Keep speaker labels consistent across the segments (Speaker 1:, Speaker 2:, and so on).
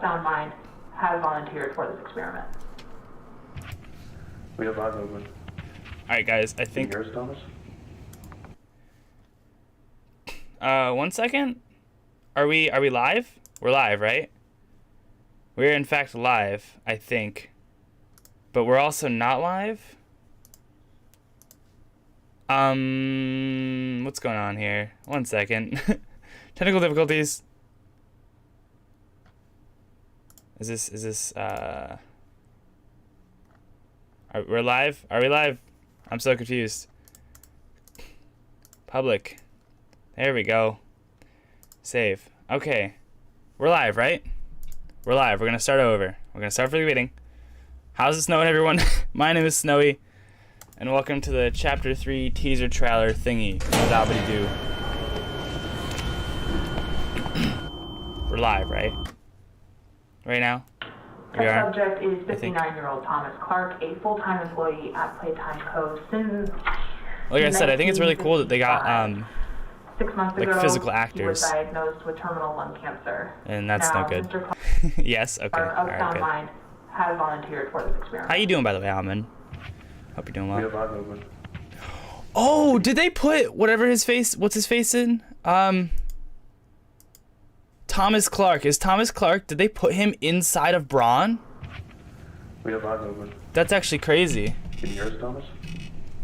Speaker 1: sound mind has volunteered for this experiment.
Speaker 2: We have eyes open.
Speaker 3: Alright guys, I think...
Speaker 2: Can you hear us, Thomas?
Speaker 3: 1 second? Are we live? We're live, right? We're in fact live, I think. But we're also not live? What's going on here? 1 second. Technical difficulties. We're live? Are we live? I'm so confused. Public. There we go. Save. Okay. We're live, right? We're live. We're gonna start over. We're gonna start from the beginning. How's it snowing, everyone? My name is Snowy, and welcome to the Chapter 3 teaser trailer thingy. Without-biddy-doo. We're live, right? Right now? We
Speaker 1: The
Speaker 3: are?
Speaker 1: subject is 59-year-old Thomas Clark, a full-time employee at Playtime Co. since...
Speaker 3: Like I said, I think it's really cool that they got
Speaker 1: 6 months
Speaker 3: like
Speaker 1: ago,
Speaker 3: physical
Speaker 1: he was
Speaker 3: actors,
Speaker 1: diagnosed with terminal lung cancer.
Speaker 3: and that's
Speaker 1: Now,
Speaker 3: no good.
Speaker 1: Mr. Clark
Speaker 3: Yes, okay.
Speaker 1: of
Speaker 3: All right,
Speaker 1: sound
Speaker 3: good.
Speaker 1: mind has volunteered for this experiment.
Speaker 3: How you doing, by the way, Alman? Hope you're doing
Speaker 2: We
Speaker 3: well.
Speaker 2: have eyes open.
Speaker 3: Oh, did they put whatever his face? What's his face in? Thomas Clark. Is Thomas Clark? Did they put him inside of Braun?
Speaker 2: We have eyes open.
Speaker 3: That's actually crazy.
Speaker 2: Can you hear us, Thomas?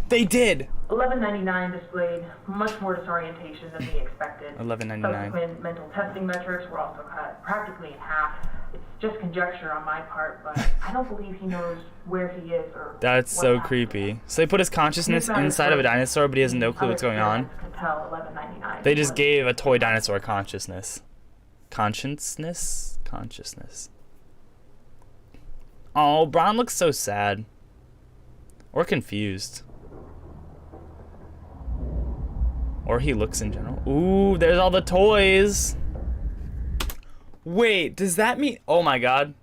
Speaker 3: They did.
Speaker 1: 1199 displayed much more disorientation than we expected.
Speaker 3: 1199.
Speaker 1: Subsequent mental testing metrics were also cut practically in half. It's just conjecture on my part, but I don't believe he knows where he is or.
Speaker 3: That's
Speaker 1: what
Speaker 3: so
Speaker 1: happened.
Speaker 3: creepy. So they put his consciousness inside of a dinosaur, but he has no clue what's going on.
Speaker 1: Could tell 1199
Speaker 3: They just
Speaker 1: was-
Speaker 3: gave a toy dinosaur consciousness. Consciousness? Consciousness. Oh, Braun looks so sad. Or confused. Or he looks in general. Ooh, there's all the toys. Wait, does that mean... Oh my god.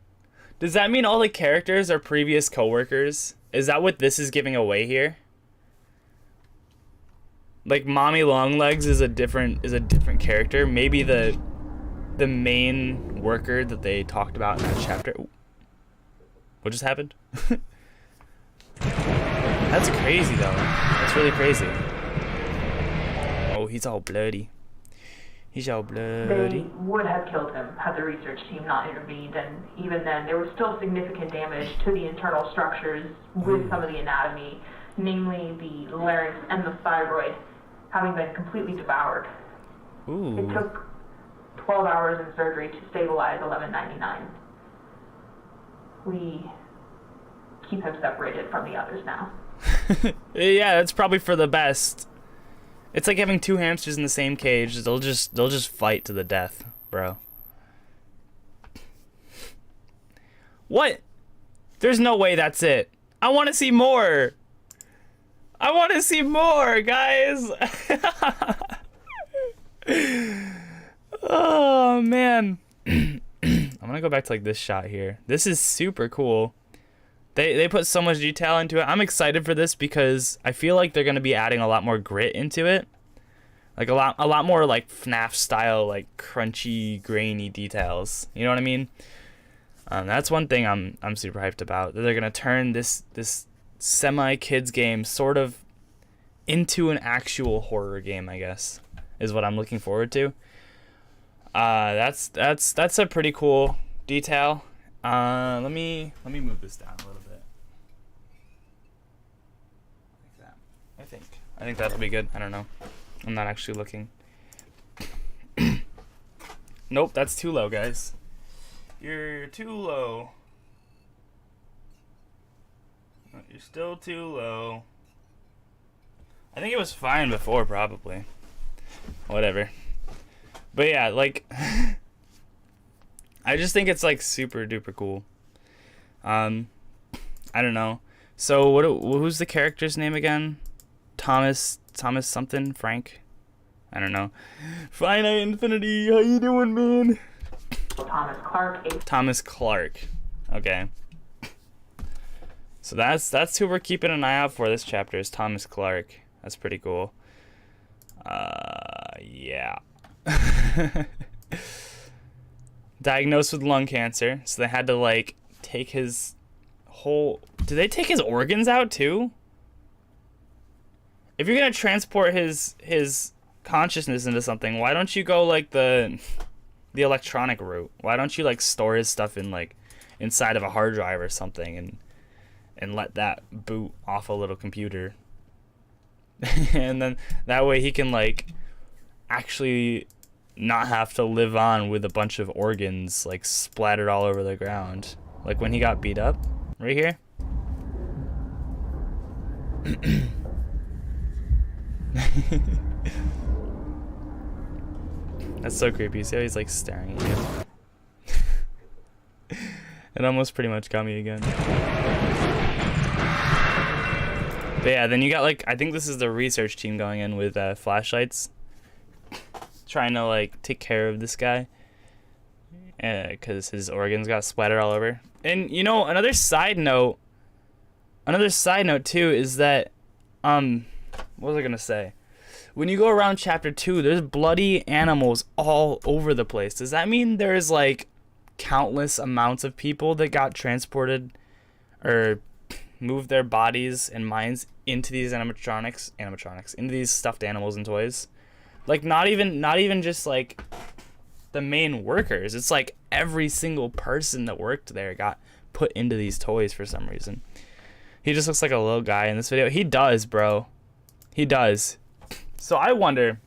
Speaker 3: Does that mean all the characters are previous coworkers? Is that what this is giving away here? Like, Mommy Longlegs is a different character. Maybe the main worker that they talked about in that chapter. Ooh. What just happened? That's crazy though. That's really crazy. Oh, he's all bloody. He's all
Speaker 1: They
Speaker 3: bloody.
Speaker 1: would have killed him had the research team not intervened, and even then, there was still significant damage to the internal structures with some of the anatomy, namely the larynx and the thyroid, having been completely devoured. It
Speaker 3: Ooh.
Speaker 1: took 12 hours in surgery to stabilize 1199. We keep him separated from the others now.
Speaker 3: Yeah, that's probably for the best. It's like having two hamsters in the same cage. They'll just fight to the death, bro. What? There's no way that's it. I want to see more. I want to see more, guys. Oh man. I'm gonna go back to like this shot here. This is super cool. They put so much detail into it. I'm excited for this because I feel like they're gonna be adding a lot more grit into it. Like a lot more like FNAF style, like crunchy, grainy details. You know what I mean? That's one thing I'm super hyped about. That they're gonna turn this semi kids game sort of into an actual horror game, I guess, is what I'm looking forward to. That's a pretty cool detail. Let me move this down a little bit. Like that. I think that'll be good. I don't know. I'm not actually looking. Nope, that's too low, guys. You're too low. You're still too low. I think it was fine before, probably. Whatever. But yeah, like, I just think it's like super duper cool. I don't know. So who's the character's name again? Thomas something, Frank? I don't know. Finite Infinity, how you doing, man?
Speaker 1: Thomas Clark.
Speaker 3: Thomas Clark. Okay. So that's who we're keeping an eye out for this chapter, is Thomas Clark. That's pretty cool. Yeah. diagnosed with lung cancer, so they had to like take his whole. Did they take his organs out too? If you're gonna transport his consciousness into something, why don't you go like the electronic route? Why don't you like store his stuff in like inside of a hard drive or something and let that boot off a little computer? And then that way he can like actually not have to live on with a bunch of organs like splattered all over the ground, like when he got beat up right here. That's so creepy. See how he's like staring at you? It almost pretty much got me again. But yeah, then you got like, I think this is the research team going in with flashlights, trying to like take care of this guy, because his organs got splattered all over. And you know, another side note too is that, what was I gonna say? When you go around chapter 2, there's bloody animals all over the place. Does that mean there's like countless amounts of people that got transported or moved their bodies and minds into these animatronics, into these stuffed animals and toys? Like not even just like the main workers. It's like every single person that worked there got put into these toys for some reason. He just looks like a little guy in this video. He does, bro. He does. So I wonder,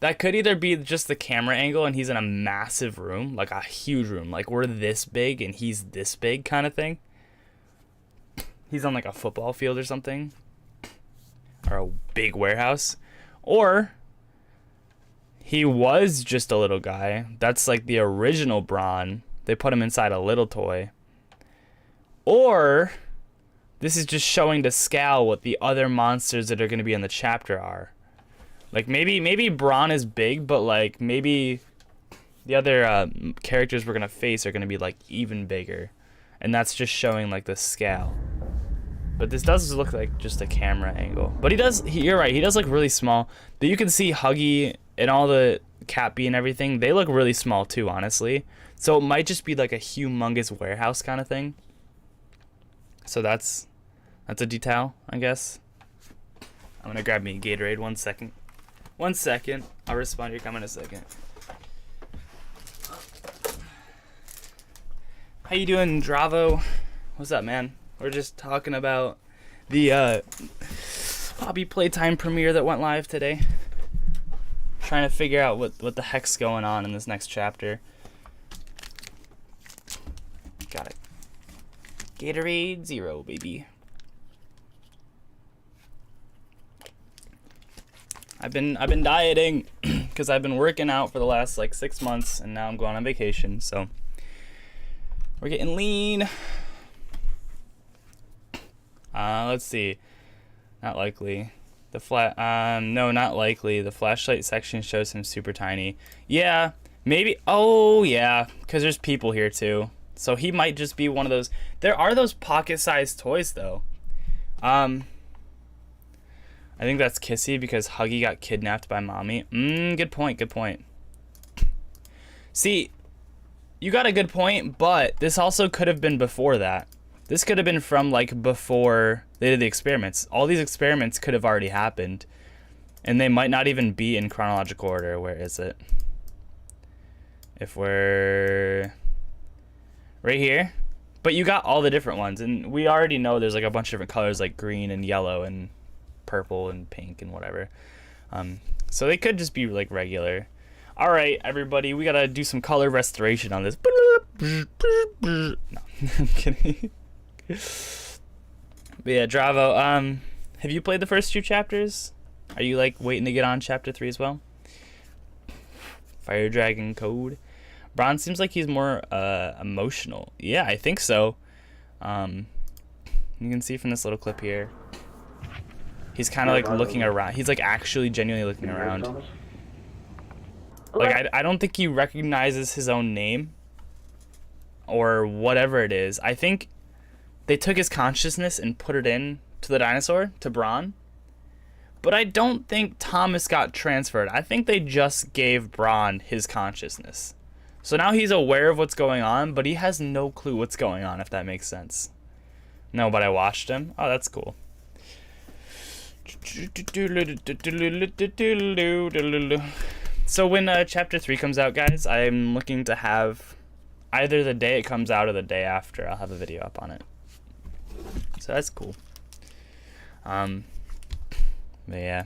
Speaker 3: that could either be just the camera angle and he's in a massive room, like a huge room, like we're this big and he's this big kind of thing. He's on like a football field or something, or a big warehouse. Or he was just a little guy. That's like the original Braun. They put him inside a little toy. Or this is just showing to scale what the other monsters that are going to be in the chapter are. Like maybe Braun is big, but like maybe the other characters we're going to face are going to be like even bigger. And that's just showing like the scale. But this does look like just a camera angle. But you're right, he does look really small. But you can see Huggy and all the Cappy and everything, they look really small too, honestly. So it might just be like a humongous warehouse kind of thing. So that's a detail, I guess. I'm gonna grab me a Gatorade 1 second. 1 second. I'll respond to your comment in a second. How you doing, Dravo? What's up, man? We're just talking about the Poppy Playtime premiere that went live today. Trying to figure out what the heck's going on in this next chapter. Got it. Gatorade 0, baby. I've been dieting because I've been working out for the last like 6 months, and now I'm going on vacation, so we're getting lean. Let's see. Not likely. No, not likely. The flashlight section shows him super tiny. Yeah, maybe. Oh yeah, because there's people here too. So he might just be one of those. There are those pocket-sized toys though. I think that's Kissy because Huggy got kidnapped by Mommy. Good point, good point. See, you got a good point, but this also could have been before that. This could have been from like before they did the experiments. All these experiments could have already happened, and they might not even be in chronological order. Where is it? If we're right here, but you got all the different ones, and we already know there's like a bunch of different colors like green and yellow and purple and pink and whatever. So they could just be like regular. All right, everybody, we gotta do some color restoration on this. No, I'm kidding. But yeah, Dravo, have you played the first 2 chapters? Are you like waiting to get on chapter 3 as well? Fire Dragon Code. Braun seems like he's more emotional. Yeah, I think so. You can see from this little clip here, he's kind of like looking around. He's like actually genuinely looking around. Like I don't think he recognizes his own name or whatever it is. I think they took his consciousness and put it in to the dinosaur, to Braun. But I don't think Thomas got transferred. I think they just gave Braun his consciousness. So now he's aware of what's going on, but he has no clue what's going on, if that makes sense. No, but I watched him. Oh, that's cool. So when chapter 3 comes out, guys, I'm looking to have either the day it comes out or the day after. I'll have a video up on it. So that's cool. But yeah.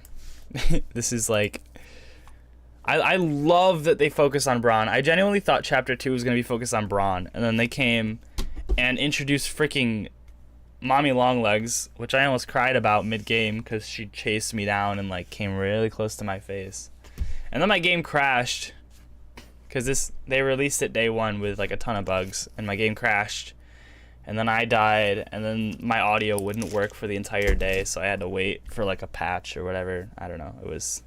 Speaker 3: This is like, I love that they focus on Braun. I genuinely thought chapter 2 was going to be focused on Braun, and then they came and introduced freaking Mommy Longlegs, which I almost cried about mid-game because she chased me down and like came really close to my face. And then my game crashed because they released it day 1 with like a ton of bugs, and my game crashed. And then I died, and then my audio wouldn't work for the entire day, so I had to wait for like a patch or whatever. I don't know. It was...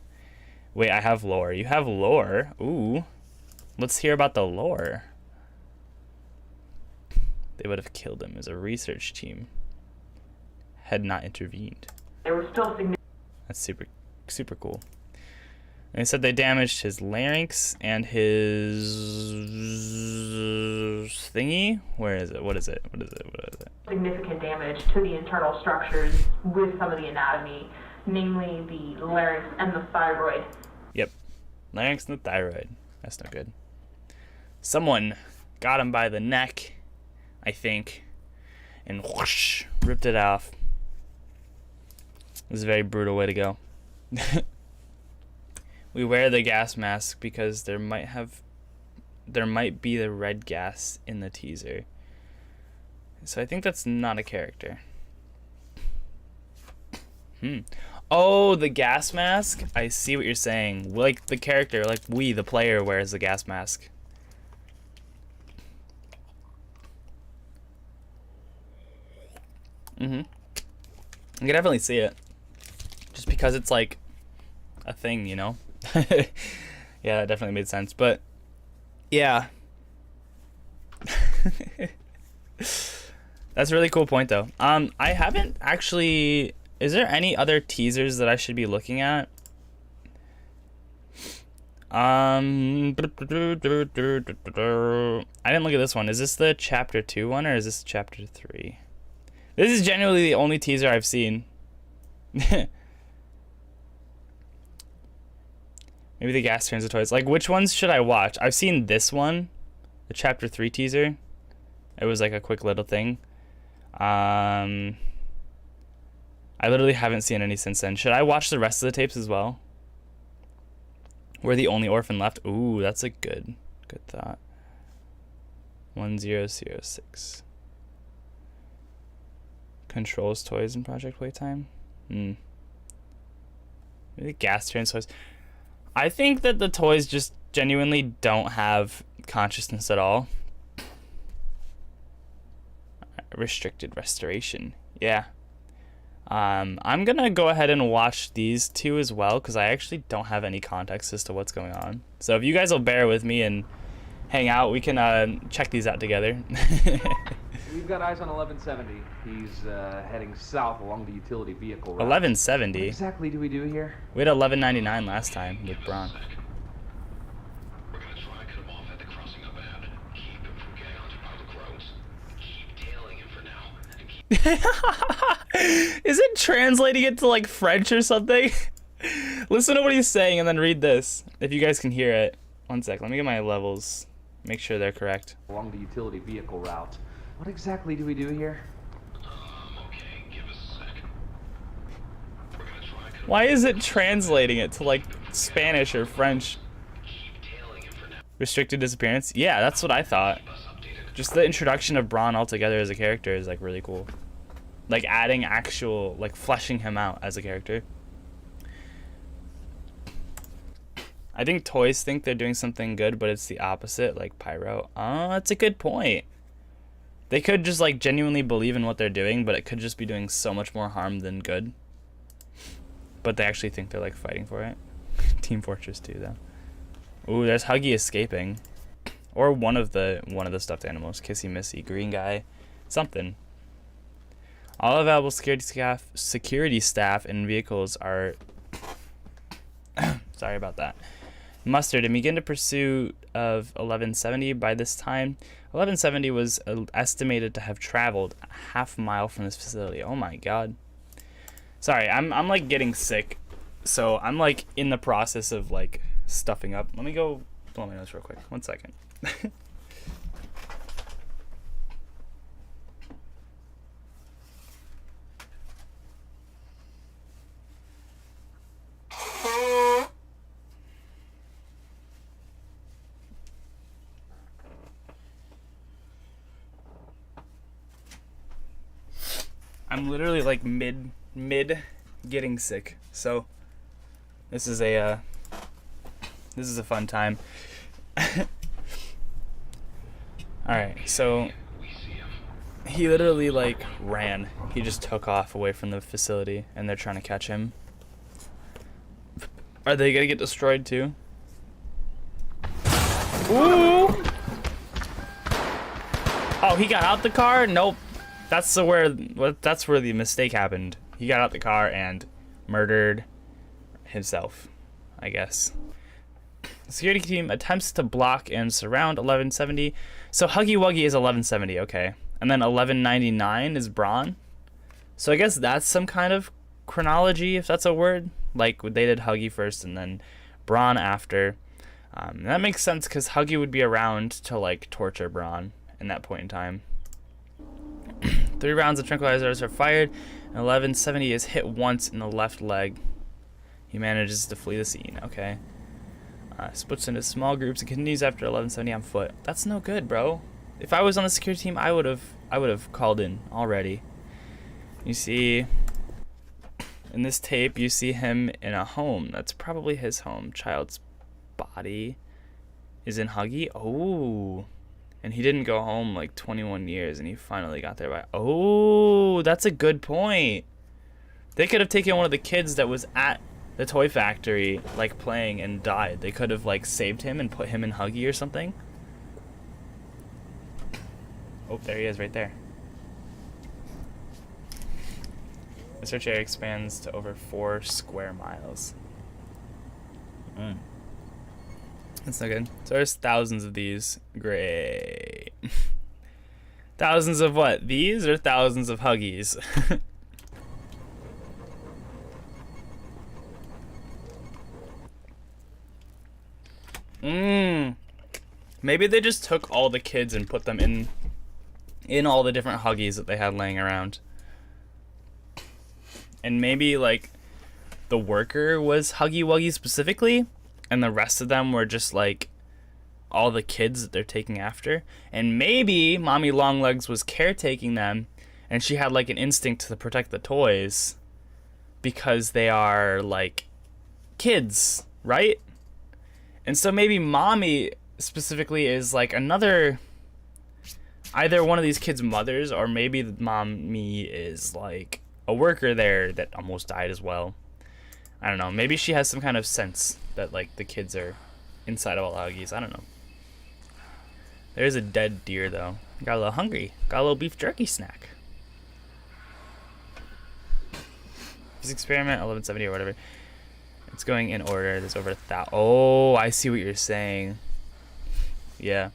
Speaker 3: Wait, I have lore. You have lore? Ooh. Let's hear about the lore. They would have killed him as a research team had not intervened.
Speaker 1: There was still significant.
Speaker 3: That's super, super cool. And they said they damaged his larynx and his thingy. Where is it? What is it? What is it? What is it?
Speaker 1: Significant damage to the internal structures with some of the anatomy, namely the larynx and the thyroid.
Speaker 3: Yep. Larynx and the thyroid. That's no good. Someone got him by the neck, I think, and whoosh, ripped it off. It was a very brutal way to go. We wear the gas mask because there might be the red gas in the teaser. So I think that's not a character. Oh, the gas mask? I see what you're saying. Like the character, like we, the player, wears the gas mask. I can definitely see it. Just because it's like a thing, you know? Yeah, that definitely made sense. But yeah. That's a really cool point though. I haven't actually... Is there any other teasers that I should be looking at? I didn't look at this one. Is this the chapter 2 one or is this chapter 3? This is genuinely the only teaser I've seen. Maybe the gas turns the toys. Like, which ones should I watch? I've seen this one, the chapter 3 teaser. It was like a quick little thing. I literally haven't seen any since then. Should I watch the rest of the tapes as well? We're the only orphan left. Ooh, that's a good thought. 1006. Controls toys in Project Playtime. Maybe gas turns toys. I think that the toys just genuinely don't have consciousness at all. Restricted restoration. Yeah. I'm gonna go ahead and watch these two as well because I actually don't have any context as to what's going on. So if you guys will bear with me and hang out, we can check these out together.
Speaker 4: We've got eyes on 1170. He's heading south along the utility vehicle route.
Speaker 3: 1170.
Speaker 4: What exactly do we do here?
Speaker 3: We had 1199 last time with Braun.
Speaker 5: We're gonna try and cut him off at the crossing up ahead. Keep him from getting onto public roads. Keep tailing him for now. And keep
Speaker 3: Is it translating it to like French or something? Listen to what he's saying and then read this. If you guys can hear it. One sec, let me get my levels. Make sure they're correct.
Speaker 4: Along the utility vehicle route. What exactly do we do here?
Speaker 5: okay, give us a sec. We're gonna try and cut him
Speaker 3: Why is it translating it to like Spanish or French?
Speaker 5: keep tailing him for now.
Speaker 3: Restricted disappearance? Yeah, that's what I thought.
Speaker 5: Keep us updated.
Speaker 3: Just the introduction of Braun altogether as a character is like really cool. Like adding actual, like fleshing him out as a character. I think toys think they're doing something good, but it's the opposite, like Pyro. Oh, that's a good point. They could just like genuinely believe in what they're doing, but it could just be doing so much more harm than good. But they actually think they're like fighting for it. Team Fortress 2 though. Ooh, there's Huggy escaping. Or one of the stuffed animals. Kissy Missy, green guy, something. All available security staff and vehicles are sorry about that. Mustered and begin to pursue of 1170 by this time. 1170 was estimated to have traveled a half mile from this facility. Oh my god. Sorry, I'm like getting sick. So I'm like in the process of like stuffing up. Let me go blow my nose real quick. 1 second. I'm literally like mid getting sick, so this is a fun time. All right, so he literally like ran. He just took off away from the facility, and they're trying to catch him. Are they gonna get destroyed too? Ooh! Oh, he got out the car? Nope. That's where the mistake happened. He got out the car and murdered himself, I guess. The security team attempts to block and surround 1170. So Huggy Wuggy is 1170, okay. And then 1199 is Braun. So I guess that's some kind of chronology, if that's a word. Like, they did Huggy first and then Braun after. That makes sense because Huggy would be around to, like, torture Braun in that point in time. 3 rounds of tranquilizers are fired, and 1170 is hit once in the left leg. He manages to flee the scene. Okay. Splits into small groups and continues after 1170 on foot. That's no good, bro. If I was on the security team, I would have called in already. You see, in this tape, you see him in a home. That's probably his home. Child's body is in Huggy. Oh. And he didn't go home like 21 years, and he finally got there by... Oh, that's a good point. They could have taken one of the kids that was at the toy factory, like, playing and died. They could have, like, saved him and put him in Huggy or something. Oh, there he is right there. The search area expands to over 4 square miles. That's no good. So there's thousands of these. Great. Thousands of what? These or thousands of Huggies? Maybe they just took all the kids and put them in all the different Huggies that they had laying around. And maybe like the worker was Huggy Wuggy specifically, and the rest of them were just like all the kids that they're taking after. And maybe Mommy Longlegs was caretaking them, and she had like an instinct to protect the toys because they are like kids, right? And so maybe Mommy specifically is like another, either one of these kids' mothers, or maybe Mommy is like a worker there that almost died as well. I don't know. Maybe she has some kind of sense that like the kids are inside of all Huggies. I don't know. There's a dead deer though. Got a little hungry. Got a little beef jerky snack. This experiment 1170 or whatever. It's going in order. There's over 1,000. Oh, I see what you're saying. Yeah.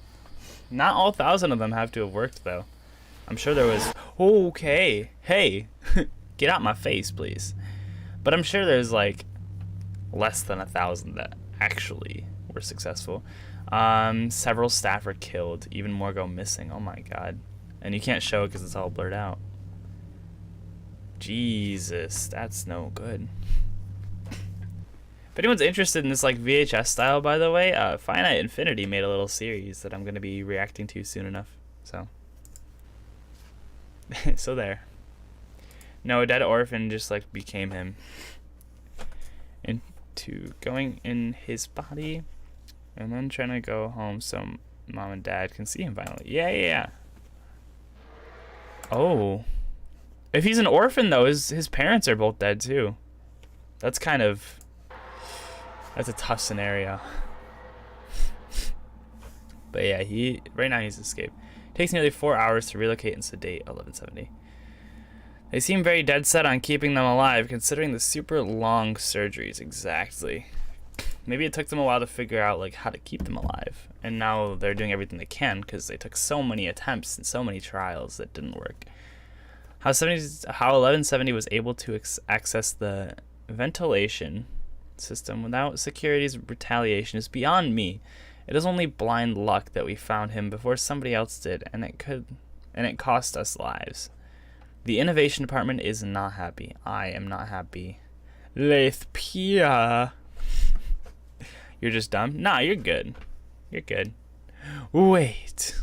Speaker 3: Not all 1,000 of them have to have worked though. I'm sure there was. Okay. Hey. Get out my face, please. But I'm sure there's like less than 1,000 that actually were successful. Several staff are killed. Even more go missing. Oh my god. And you can't show it because it's all blurred out. Jesus, that's no good. If anyone's interested in this like VHS style, by the way, Finite Infinity made a little series that I'm going to be reacting to soon enough. So, so there. No, a dead orphan just like became him. Into going in his body, and then trying to go home so mom and dad can see him finally. Yeah. Oh. If he's an orphan though, his parents are both dead too. That's a tough scenario. But yeah, right now he's escaped. Takes nearly 4 hours to relocate and sedate 1170. They seem very dead set on keeping them alive, considering the super long surgeries. Exactly. maybe it took them a while to figure out like how to keep them alive, and now they're doing everything they can because they took so many attempts and so many trials that didn't work. How 1170 was able to access the ventilation system without security's retaliation is beyond me. It is only blind luck that we found him before somebody else did, and it cost us lives. The innovation department is not happy. I am not happy. Leith Pia. You're just dumb? Nah, you're good. You're good. Wait.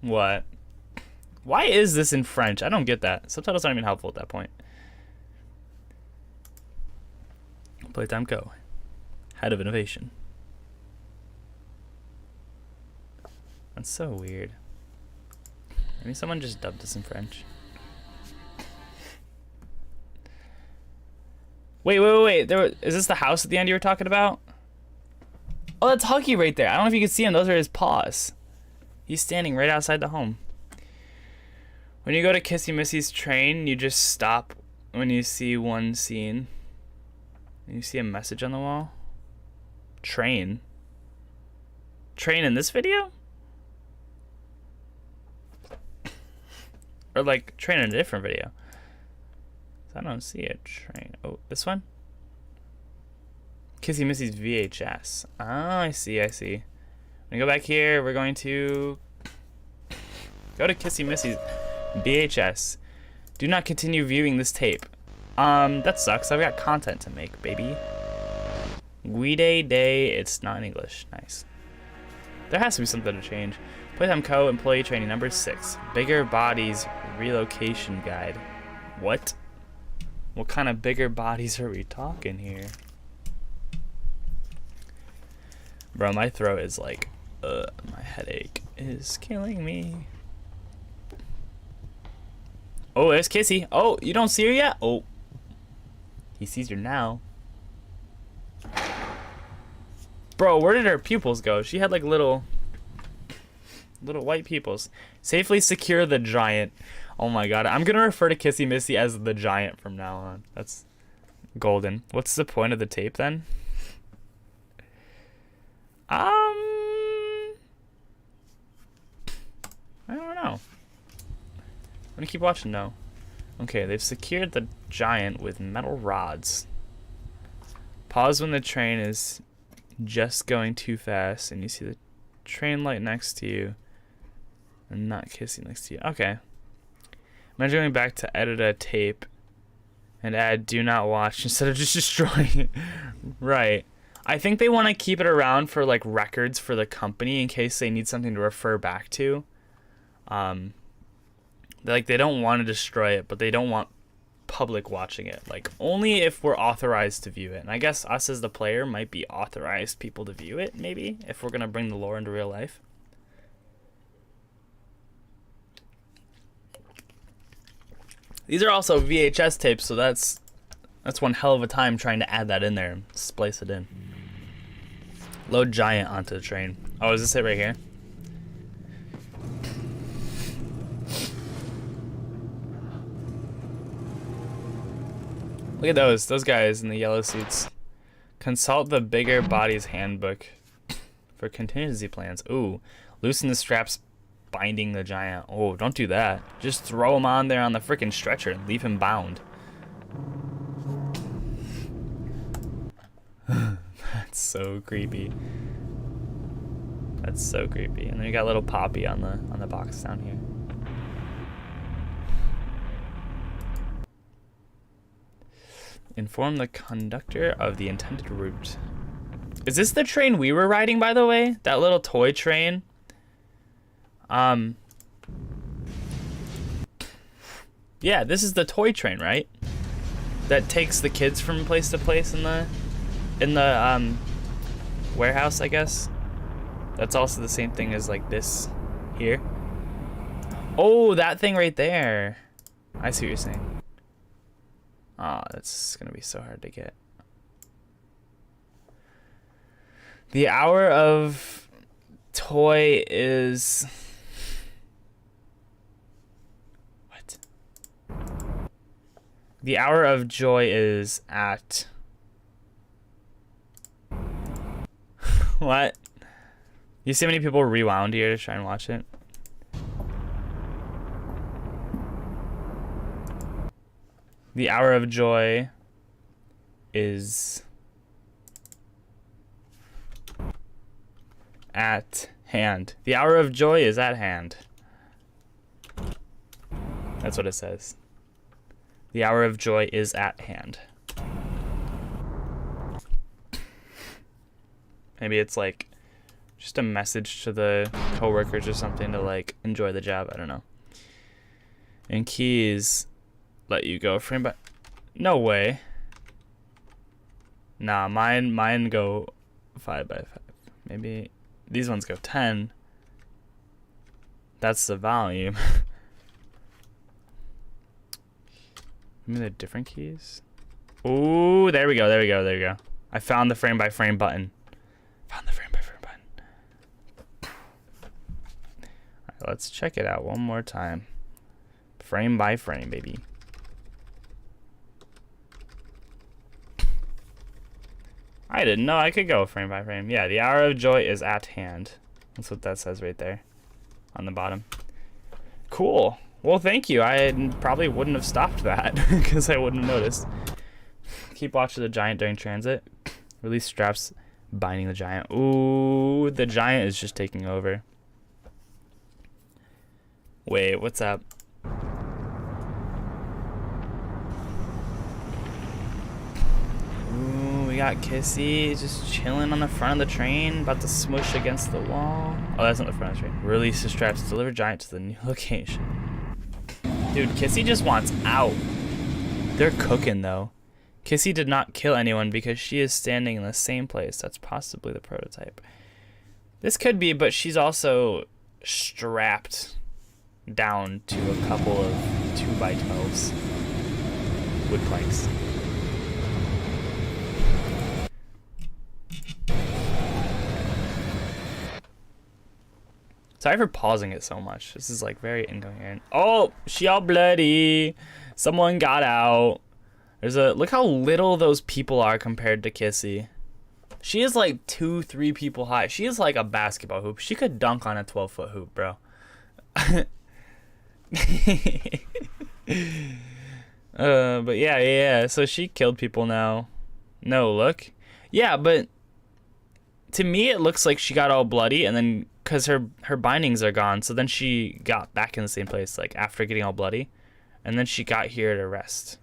Speaker 3: What? Why is this in French? I don't get that. Subtitles aren't even helpful at that point. Playtime Go. Head of Innovation. That's so weird. Maybe someone just dubbed this in French. Wait. Is this the house at the end you were talking about? Oh, that's Huggy right there. I don't know if you can see him. Those are his paws. He's standing right outside the home. When you go to Kissy Missy's train, you just stop when you see one scene. And you see a message on the wall. Train. Train in this video? Or like train in a different video. I don't see a train. Oh, this one? Kissy Missy's VHS. Oh, I see. When we go back here, we're going to go to Kissy Missy's VHS. Do not continue viewing this tape. That sucks. I've got content to make, baby. Guide Day. It's not in English. Nice. There has to be something to change. Playtime Co. Employee Training number 6. Bigger Bodies Relocation Guide. What? What kind of bigger bodies are we talking here? Bro, my throat is like, my headache is killing me. Oh, there's Kissy. Oh, you don't see her yet? Oh. He sees her now. Bro, where did her pupils go? She had like little white pupils. Safely secure the giant. Oh my god. I'm gonna refer to Kissy Missy as the giant from now on. That's golden. What's the point of the tape then? I don't know. I'm gonna keep watching now. Okay, they've secured the giant with metal rods. Pause when the train is just going too fast and you see the train light next to you and not Kissy next to you. Okay. Imagine going back to edit a tape and add do not watch instead of just destroying it. Right. I think they want to keep it around for like records for the company in case they need something to refer back to. They don't want to destroy it, but they don't want public watching it. Like only if we're authorized to view it. And I guess us as the player might be authorized people to view it, maybe, if we're gonna bring the lore into real life. These are also VHS tapes, so that's one hell of a time trying to add that in there and splice it in. Load giant onto the train. Oh, is this it right here? Look at those guys in the yellow suits. Consult the Bigger Bodies Handbook for contingency plans. Ooh, loosen the straps binding the giant. Oh, don't do that. Just throw him on there on the freaking stretcher and leave him bound. That's so creepy. That's so creepy. And then you got little Poppy on the box down here. Inform the conductor of the intended route. Is this the train we were riding, by the way? That little toy train? Yeah, this is the toy train, right? That takes the kids from place to place in the warehouse, I guess. That's also the same thing as like this here. Oh, that thing right there. I see what you're saying. Oh, that's gonna be so hard to get. The hour of toy is... What? The hour of joy is at What? You see how many people rewound here to try and watch it? The hour of joy is at hand. The hour of joy is at hand. That's what it says. The hour of joy is at hand. Maybe it's like just a message to the coworkers or something to like enjoy the job. I don't know. And keys let you go frame by. No way. Nah, mine go 5 by 5. Maybe these ones go 10. That's the volume. Maybe they're different keys. Ooh, there we go. There we go. There we go. I found the frame by frame button. Found the frame by frame button. Alright, let's check it out one more time. Frame by frame, baby. I didn't know I could go frame by frame. Yeah, the hour of joy is at hand. That's what that says right there on the bottom. Cool. Well, thank you. I probably wouldn't have stopped that because I wouldn't have noticed. Keep watching the giant during transit. Release straps binding the giant. Ooh, the giant is just taking over. Wait, what's up? Ooh, we got Kissy just chilling on the front of the train, about to smush against the wall. Oh, that's not the front of the train. Release the straps, deliver giant to the new location. Dude, Kissy just wants out. They're cooking though. Kissy did not kill anyone because she is standing in the same place. That's possibly the prototype. This could be, but she's also strapped down to a couple of 2x12s. Wood planks. Sorry for pausing it so much. This is like very incoherent. Oh, she all bloody. Someone got out. There's a look how little those people are compared to Kissy. She is like 2-3 people high. She is like a basketball hoop. She could dunk on a 12-foot hoop, bro. But yeah. So she killed people now. No, look. Yeah, but to me it looks like she got all bloody and then because her bindings are gone, so then she got back in the same place like after getting all bloody, and then she got here to rest.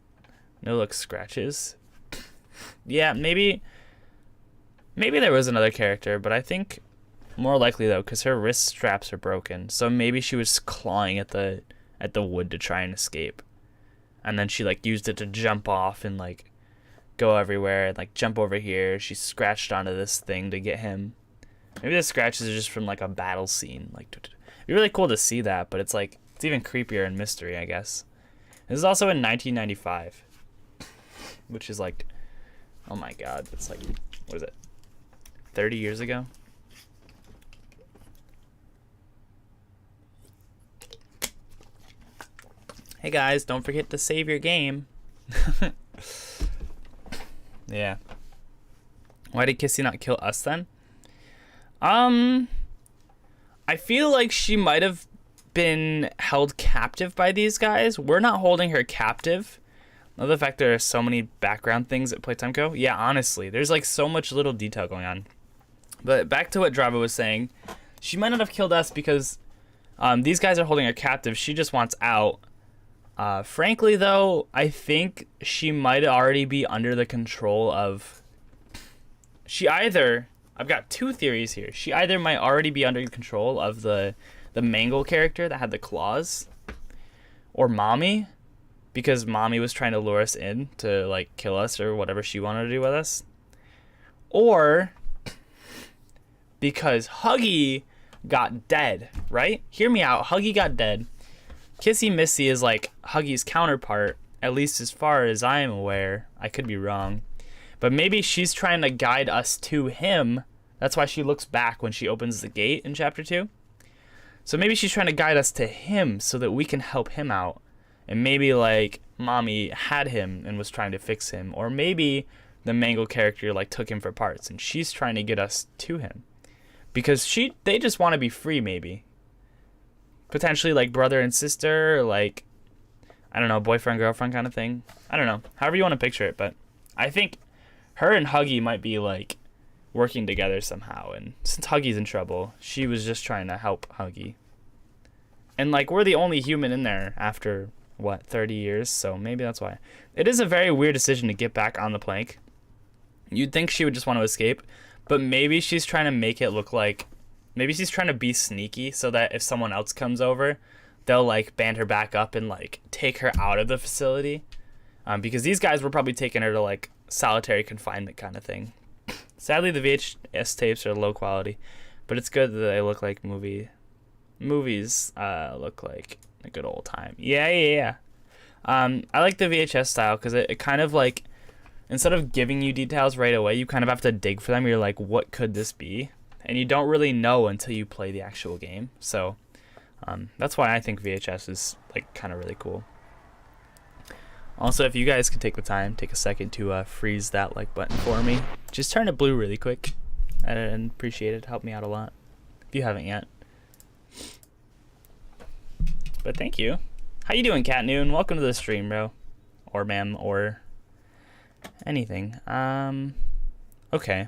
Speaker 3: No look scratches. Yeah, maybe there was another character, but I think more likely though, because her wrist straps are broken, so maybe she was clawing at the wood to try and escape, and then she like used it to jump off and like go everywhere and like jump over here. She scratched onto this thing to get him. Maybe the scratches are just from like a battle scene. Like, it'd be really cool to see that, but it's like it's even creepier in mystery, I guess. This is also in 1995, which is like, oh my god, it's like, what is it, 30 years ago? Hey guys, don't forget to save your game. Yeah. Why did Kissy not kill us then? I feel like she might have been held captive by these guys. We're not holding her captive. Another fact, there are so many background things at Playtime Co. Yeah, honestly, there's like so much little detail going on. But back to what Drava was saying, she might not have killed us because these guys are holding her captive. She just wants out. Frankly, though, I think she might already be under the control of... I've got two theories here. She either might already be under control of the Mangle character that had the claws, or Mommy, because Mommy was trying to lure us in to like kill us or whatever she wanted to do with us, or because Huggy got dead, right? Hear me out. Huggy got dead. Kissy Missy is like Huggy's counterpart, at least as far as I am aware. I could be wrong. But maybe she's trying to guide us to him. That's why she looks back when she opens the gate in Chapter 2. So maybe she's trying to guide us to him so that we can help him out. And maybe, like, Mommy had him and was trying to fix him. Or maybe the Mangle character, like, took him for parts and she's trying to get us to him. because they just want to be free, maybe. Potentially like brother and sister, or like, I don't know, boyfriend, girlfriend kind of thing. I don't know. However you want to picture it, but I think her and Huggy might be like working together somehow. And since Huggy's in trouble, she was just trying to help Huggy. And like, we're the only human in there after, what, 30 years? So maybe that's why. It is a very weird decision to get back on the plank. You'd think she would just want to escape, but maybe she's trying to make it look like, maybe she's trying to be sneaky so that if someone else comes over, they'll like band her back up and like take her out of the facility. Because these guys were probably taking her to like solitary confinement kind of thing. Sadly, the VHS tapes are low quality, but it's good that they look like movies look like a good old time. Yeah. I like the VHS style because it kind of like, instead of giving you details right away, you kind of have to dig for them. You're like, what could this be? And you don't really know until you play the actual game. So that's why I think VHS is like kind of really cool. Also, if you guys could take the time, take a second to freeze that like button for me. Just turn it blue really quick. I'd appreciate it. Help me out a lot if you haven't yet. But thank you. How you doing, Cat Noon? Welcome to the stream, bro. Or ma'am, or anything. Okay.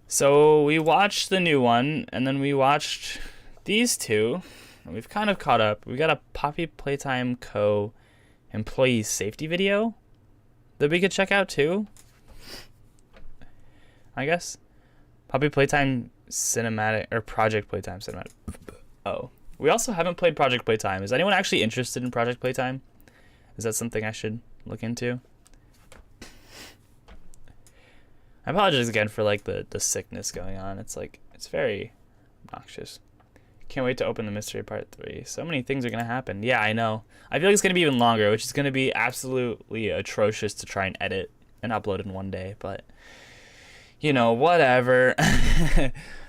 Speaker 3: So we watched the new one, and then we watched these two, and we've kind of caught up. We got a Poppy Playtime Co. employee safety video that we could check out too, I guess. Poppy Playtime Cinematic, or Project Playtime Cinematic. Oh. We also haven't played Project Playtime. Is anyone actually interested in Project Playtime? Is that something I should look into? I apologize again for like the sickness going on. It's like, it's very obnoxious. Can't wait to open the mystery part 3. So many things are going to happen. Yeah, I know. I feel like it's going to be even longer, which is going to be absolutely atrocious to try and edit and upload in one day. But, you know, whatever.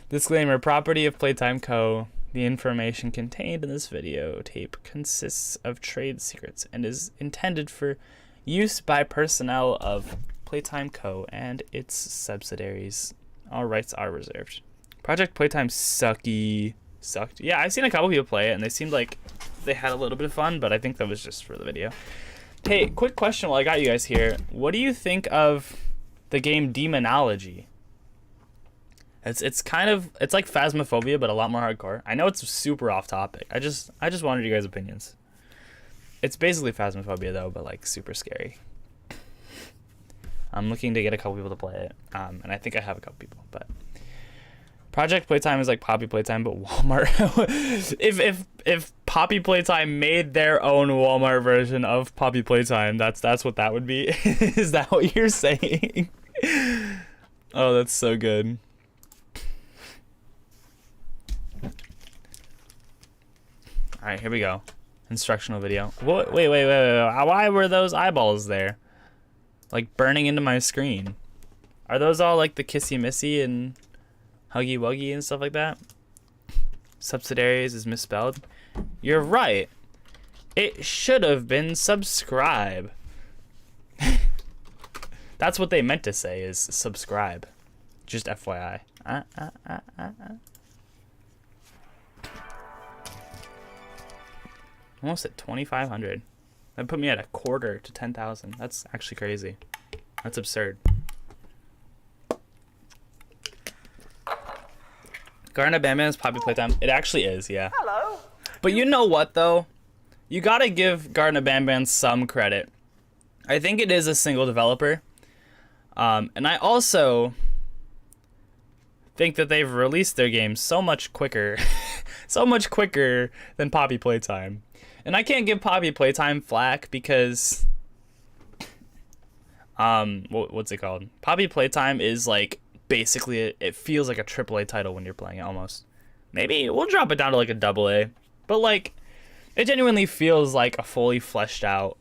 Speaker 3: Disclaimer, property of Playtime Co. The information contained in this video tape consists of trade secrets and is intended for use by personnel of Playtime Co. and its subsidiaries. All rights are reserved. Project Playtime sucked. Yeah, I've seen a couple people play it, and they seemed like they had a little bit of fun, but I think that was just for the video. Hey, quick question while I got you guys here. What do you think of the game Demonology? It's kind of, it's like Phasmophobia, but a lot more hardcore. I know it's super off topic. I just wanted you guys' opinions. It's basically Phasmophobia though, but like super scary. I'm looking to get a couple people to play it, and I think I have a couple people. But Project Playtime is like Poppy Playtime, but Walmart. if Poppy Playtime made their own Walmart version of Poppy Playtime, that's what that would be. Is that what you're saying? Oh, that's so good. All right, here we go. Instructional video. Wait. Why were those eyeballs there? Like burning into my screen. Are those all like the Kissy Missy and Huggy Wuggy and stuff like that? Subsidiaries is misspelled. You're right. It should have been subscribe. That's what they meant to say, is subscribe. Just FYI. Almost at 2,500. That put me at a quarter to 10,000. That's actually crazy. That's absurd. Garna Bamban's Poppy Playtime. It actually is, yeah.
Speaker 6: Hello.
Speaker 3: But you know what, though? You gotta give Garna Bamban some credit. I think it is a single developer. And I also think that they've released their game so much quicker. So much quicker than Poppy Playtime. And I can't give Poppy Playtime flack because what's it called? Poppy Playtime is like basically it feels like a AAA title when you're playing it almost. Maybe we'll drop it down to like a AA. But like it genuinely feels like a fully fleshed out,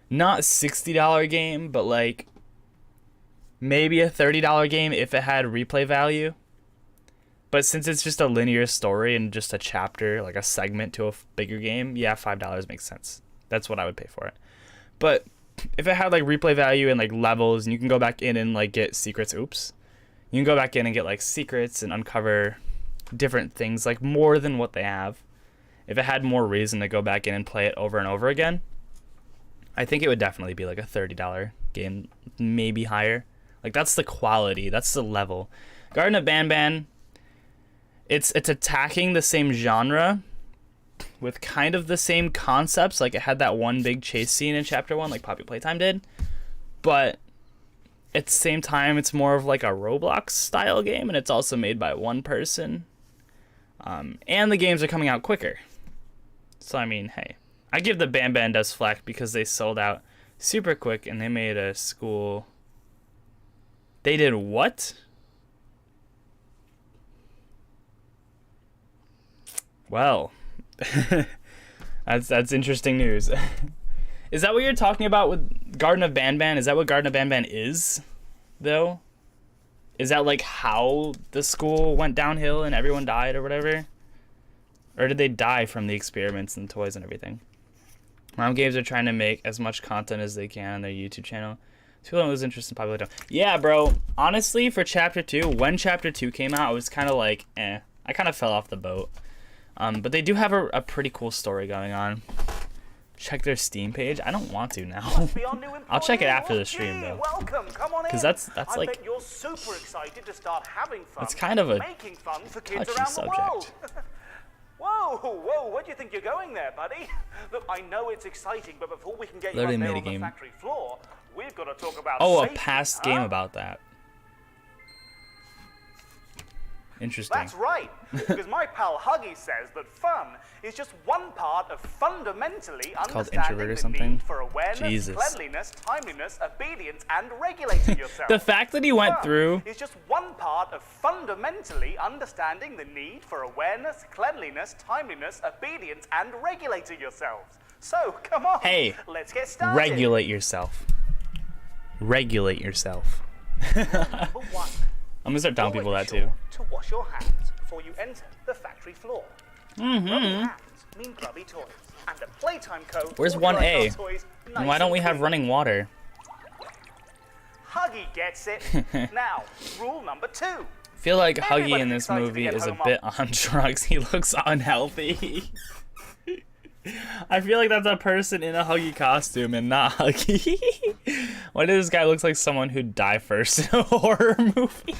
Speaker 3: not $60 game, but like maybe a $30 game if it had replay value. But since it's just a linear story and just a chapter, like a segment to a bigger game, yeah, $5 makes sense. That's what I would pay for it. But if it had like replay value and like levels and you can go back in and like get secrets, You can go back in and get like secrets and uncover different things, like more than what they have. If it had more reason to go back in and play it over and over again, I think it would definitely be like a $30 game, maybe higher. Like that's the quality, that's the level. Garden of Banban, it's attacking the same genre with kind of the same concepts. Like it had that one big chase scene in chapter 1 like Poppy Playtime did, but at the same time it's more of like a Roblox style game, and it's also made by one person, and the games are coming out quicker. So I mean, hey, I give the Banban Does flack because they sold out super quick and they made a school. They did what? Well, that's interesting news. Is that what you're talking about with Garden of Banban? Is that what Garden of Banban is, though? Is that like how the school went downhill and everyone died or whatever? Or did they die from the experiments and toys and everything? Mom Games are trying to make as much content as they can on their YouTube channel. People don't lose interest in Poppy Playtime. Yeah, bro. Honestly, for Chapter 2, when Chapter 2 came out, I was kind of like, eh. I kind of fell off the boat. But they do have a pretty cool story going on. Check their Steam page. I don't want to now. I'll check it after the stream though. Because that's like,
Speaker 6: bet you're super excited to start having fun.
Speaker 3: it's kind of a
Speaker 6: making fun for kids
Speaker 3: touchy
Speaker 6: around the
Speaker 3: subject.
Speaker 6: world. Whoa, where do you think you're going there, buddy? Look, I know it's exciting, but before we can get you
Speaker 3: Literally
Speaker 6: up there
Speaker 3: made a
Speaker 6: on the
Speaker 3: game.
Speaker 6: factory floor, we've got to talk about
Speaker 3: Oh, a
Speaker 6: safety,
Speaker 3: past
Speaker 6: huh?
Speaker 3: game about that. Interesting.
Speaker 6: That's right, because my pal Huggy says that fun is just one part of fundamentally
Speaker 3: called
Speaker 6: understanding
Speaker 3: introvert or
Speaker 6: the
Speaker 3: something?
Speaker 6: need for awareness,
Speaker 3: Jesus.
Speaker 6: cleanliness, timeliness, obedience, and regulating yourself.
Speaker 3: The fact that he went
Speaker 6: Fun
Speaker 3: through...
Speaker 6: is just one part of fundamentally understanding the need for awareness, cleanliness, timeliness, obedience, and regulating yourselves. So, come on,
Speaker 3: Hey,
Speaker 6: let's get started.
Speaker 3: regulate yourself. Regulate yourself.
Speaker 6: Number one.
Speaker 3: I'm gonna start telling people that
Speaker 6: Always
Speaker 3: too.
Speaker 6: sure to wash your hands before you enter the factory floor. Grubby hands mean grubby toys. And the Playtime code.
Speaker 3: Where's
Speaker 6: organise
Speaker 3: 1A?
Speaker 6: our toys
Speaker 3: And
Speaker 6: nice
Speaker 3: why don't we
Speaker 6: and
Speaker 3: have
Speaker 6: clean.
Speaker 3: running water?
Speaker 6: Huggy gets it. Now, rule number 2.
Speaker 3: I feel like Huggy
Speaker 6: Everybody's
Speaker 3: in this
Speaker 6: excited to
Speaker 3: movie
Speaker 6: get
Speaker 3: is a
Speaker 6: home
Speaker 3: bit on drugs. He looks unhealthy. I feel like that's a person in a Huggy costume and not Huggy. Why does this guy looks like someone who'd die first in a horror movie?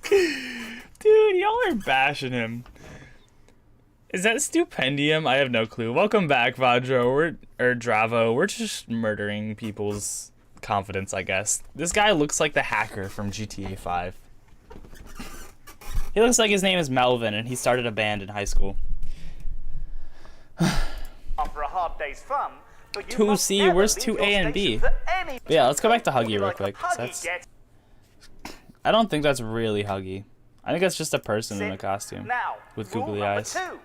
Speaker 3: Dude, y'all are bashing him. Is that Stupendium? I have no clue. Welcome back, Vadro. Dravo. We're just murdering people's confidence, I guess. This guy looks like the hacker from GTA 5. He looks like his name is Melvin and he started a band in high school.
Speaker 6: After a hard day's fun, but you must
Speaker 3: 2C,
Speaker 6: never
Speaker 3: where's
Speaker 6: leave
Speaker 3: 2A
Speaker 6: your
Speaker 3: and B?
Speaker 6: station for any
Speaker 3: But yeah, let's go back to
Speaker 6: reason.
Speaker 3: Huggy real
Speaker 6: Like a
Speaker 3: quick, 'cause
Speaker 6: Huggy
Speaker 3: that's-
Speaker 6: gets
Speaker 3: I don't think that's really Huggy. I think that's just a person in a
Speaker 6: it.
Speaker 3: costume
Speaker 6: Now,
Speaker 3: with
Speaker 6: rule
Speaker 3: googly
Speaker 6: number
Speaker 3: eyes.
Speaker 6: 2.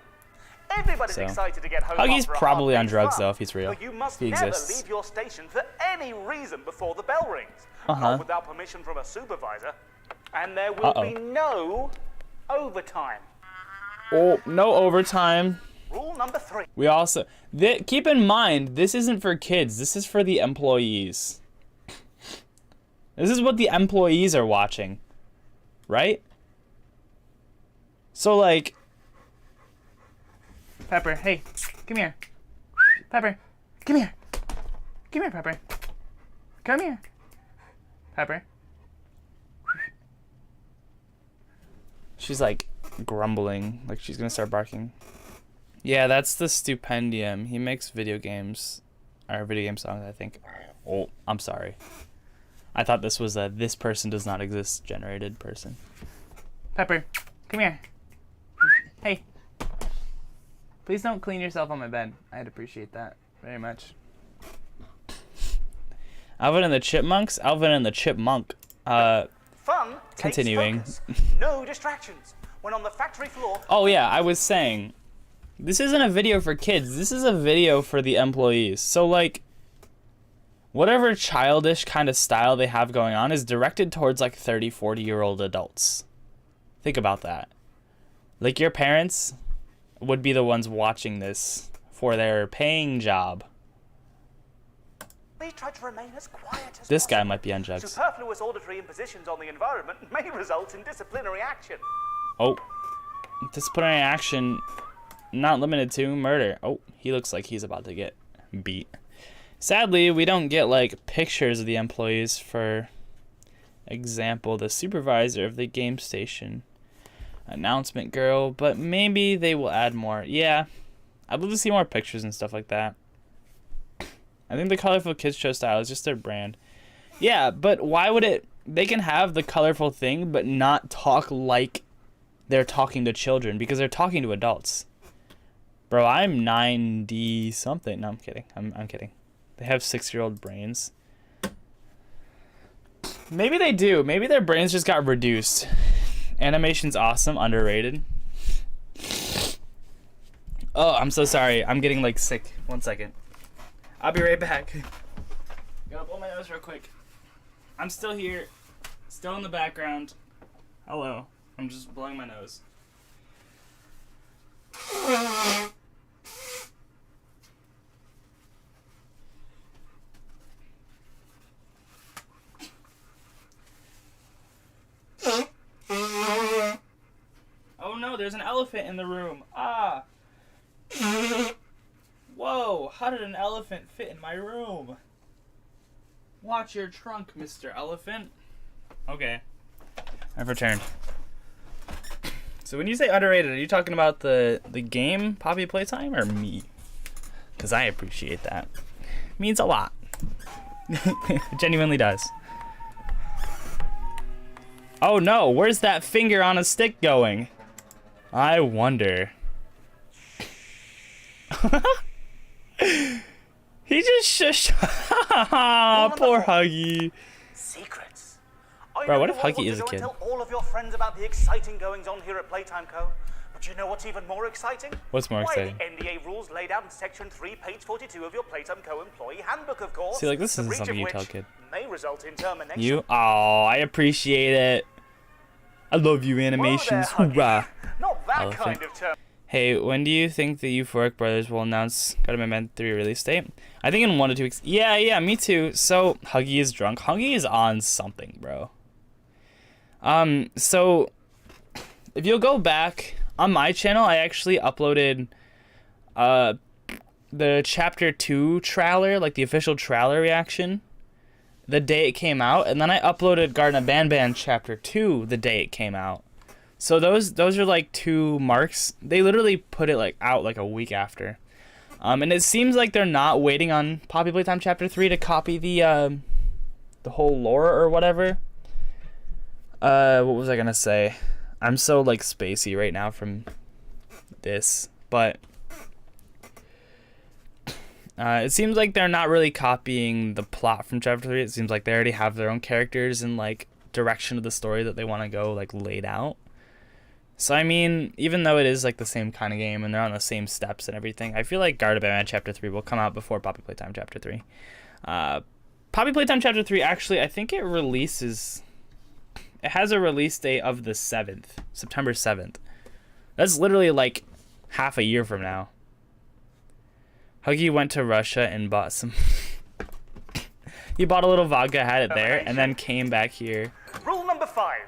Speaker 6: Everybody's
Speaker 3: So,
Speaker 6: excited to get home
Speaker 3: Huggy's
Speaker 6: after a
Speaker 3: probably
Speaker 6: hard
Speaker 3: on
Speaker 6: day's
Speaker 3: drugs,
Speaker 6: fun,
Speaker 3: though, if he's real.
Speaker 6: But you must
Speaker 3: He
Speaker 6: never
Speaker 3: exists.
Speaker 6: leave your station for any reason before the bell rings.
Speaker 3: Uh-huh.
Speaker 6: Not without permission from a supervisor. And there will
Speaker 3: Uh-oh.
Speaker 6: be no overtime.
Speaker 3: Oh, no overtime.
Speaker 6: Rule number 3.
Speaker 3: We also... keep in mind, this isn't for kids. This is for the employees. This is what the employees are watching. Right? So, like... Pepper, hey, come here. Pepper, come here. Come here, Pepper. Come here. Pepper. She's like grumbling, like she's gonna start barking. Yeah, that's the Stupendium. He makes video games, or video game songs, I think. Oh, I'm sorry. I thought this was a "this person does not exist" generated person. Pepper, come here. Hey. Please don't clean yourself on my bed. I'd appreciate that very much. Alvin and the Chipmunks? Alvin and the Chipmunk.
Speaker 6: Fun
Speaker 3: Continuing.
Speaker 6: takes focus. No distractions. When on the factory floor,
Speaker 3: Oh yeah, I was saying, this isn't a video for kids. This is a video for the employees. So like, whatever childish kind of style they have going on is directed towards like 30, 40-year-old adults. Think about that. Like your parents would be the ones watching this for their paying job.
Speaker 6: Please try to remain as quiet as
Speaker 3: This guy
Speaker 6: possible.
Speaker 3: might be on drugs.
Speaker 6: Superfluous auditory impositions on the environment may result in disciplinary action.
Speaker 3: Oh. Disciplinary action not limited to murder. Oh, he looks like he's about to get beat. Sadly, we don't get like pictures of the employees. For example, the supervisor of the game station, announcement girl, but maybe they will add more. Yeah, I'd love to see more pictures and stuff like that. I think the colorful kids show style is just their brand. Yeah, but why would it? They can have the colorful thing, but not talk like they're talking to children, because they're talking to adults. Bro, I'm 90 something. No, I'm kidding. I'm kidding. They have 6-year-old brains. Maybe they do. Maybe their brains just got reduced. Animation's awesome, underrated. Oh, I'm so sorry. I'm getting like sick. 1 second. I'll be right back. Gotta blow my nose real quick. I'm still here. Still in the background. Hello. I'm just blowing my nose. Oh no, there's an elephant in the room. Ah. Whoa, how did an elephant fit in my room? Watch your trunk, Mr. Elephant. Okay. I've returned. So when you say underrated, are you talking about the game, Poppy Playtime, or me? Because I appreciate that. It means a lot. It genuinely does. Oh no, where's that finger on a stick going? I wonder. He just shushed. Poor Huggy.
Speaker 6: Secrets.
Speaker 3: Bro, what if Huggy is a kid?
Speaker 6: Tell all of your friends about the exciting goings on here at Playtime Co. But you know what's even more exciting?
Speaker 3: What's more exciting?
Speaker 6: Why, the NDA rules laid out in Section 3, page 42 of your Playtime Co. employee handbook, of course.
Speaker 3: See, like, this
Speaker 6: the
Speaker 3: isn't
Speaker 6: breach
Speaker 3: something
Speaker 6: of
Speaker 3: you
Speaker 6: which
Speaker 3: tell a kid.
Speaker 6: may result in termination.
Speaker 3: You? Oh, I appreciate it. I love you, animations.
Speaker 6: Whoa there,
Speaker 3: Hoorah.
Speaker 6: Not that
Speaker 3: Elephant.
Speaker 6: kind of term.
Speaker 3: Hey, when do you think the Euphoric Brothers will announce Spider-Man 3 release date? I think in 1 to 2 weeks. Yeah, me too. So, Huggy is drunk. Huggy is on something, bro. So, if you'll go back, on my channel, I actually uploaded, the Chapter 2 trailer, like the official trailer reaction, the day it came out, and then I uploaded Garden of Banban Chapter 2 the day it came out. So those are like 2 marks. They literally put it like out like a week after. And it seems like they're not waiting on Poppy Playtime Chapter 3 to copy the whole lore or whatever. What was I gonna say? I'm so like spacey right now from this, but it seems like they're not really copying the plot from Chapter 3. It seems like they already have their own characters and like direction of the story that they want to go like laid out. So I mean, even though it is like the same kind of game and they're on the same steps and everything, I feel like Garden of Banban Chapter 3 will come out before Poppy Playtime Chapter 3. Poppy Playtime Chapter 3, actually, I think it releases... It has a release date of the 7th, September 7th. That's literally like half a year from now. Huggy went to Russia and bought some... He bought a little vodka, had it there, and then came back here.
Speaker 6: Rule number 5.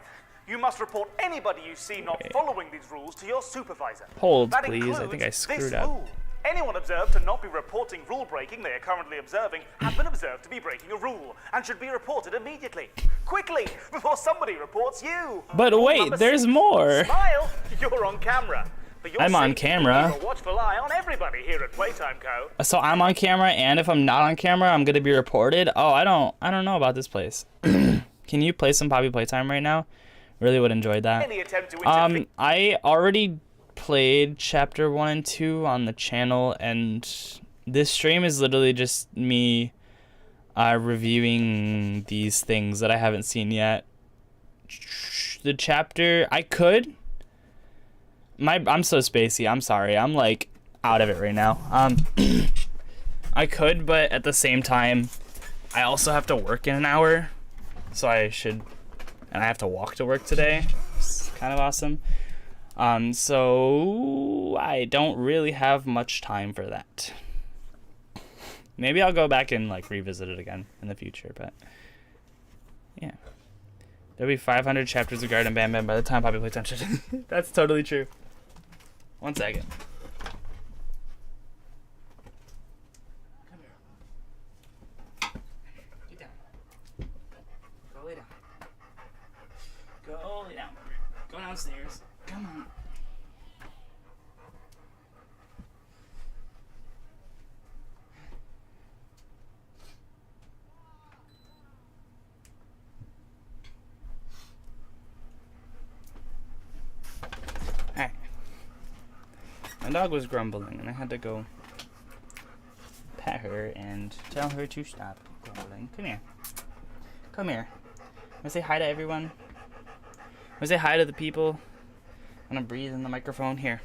Speaker 6: You must report anybody you see not following these rules to your supervisor.
Speaker 3: Hold,
Speaker 6: That
Speaker 3: please. I think I
Speaker 6: includes
Speaker 3: screwed
Speaker 6: this
Speaker 3: up.
Speaker 6: rule. Anyone observed to not be reporting rule breaking they are currently observing has been observed to be breaking a rule and should be reported immediately. Quickly, before somebody reports you.
Speaker 3: But
Speaker 6: Rule
Speaker 3: wait,
Speaker 6: number
Speaker 3: there's
Speaker 6: 6.
Speaker 3: more.
Speaker 6: Smile, you're on camera. For your
Speaker 3: I'm on
Speaker 6: safety,
Speaker 3: camera.
Speaker 6: keep a watchful eye on everybody here at Playtime Co.
Speaker 3: So I'm on camera, and if I'm not on camera, I'm gonna be reported. Oh, I don't know about this place. Can you play some Poppy Playtime right now? Really would enjoy that.
Speaker 6: Any attempt to interfere.
Speaker 3: I already played Chapter 1 and 2 on the channel, and this stream is literally just me reviewing these things that I haven't seen yet. The chapter I'm so spacey. I'm sorry. I'm like out of it right now. I could, but at the same time, I also have to work in an hour, so I should. And I have to walk to work today. It's kind of awesome. So I don't really have much time for that. Maybe I'll go back and like revisit it again in the future, but yeah. There'll be 500 chapters of Garden Bam Bam by the time Poppy Playtime shit. That's totally true. 1 second. Come here. Get down. Go lay down. Go lay down. Go downstairs. Come on. Alright. My dog was grumbling and I had to go pet her and tell her to stop grumbling. Come here. Come here. Wanna say hi to everyone? Wanna say hi to the people? Wanna breathe in the microphone? Here.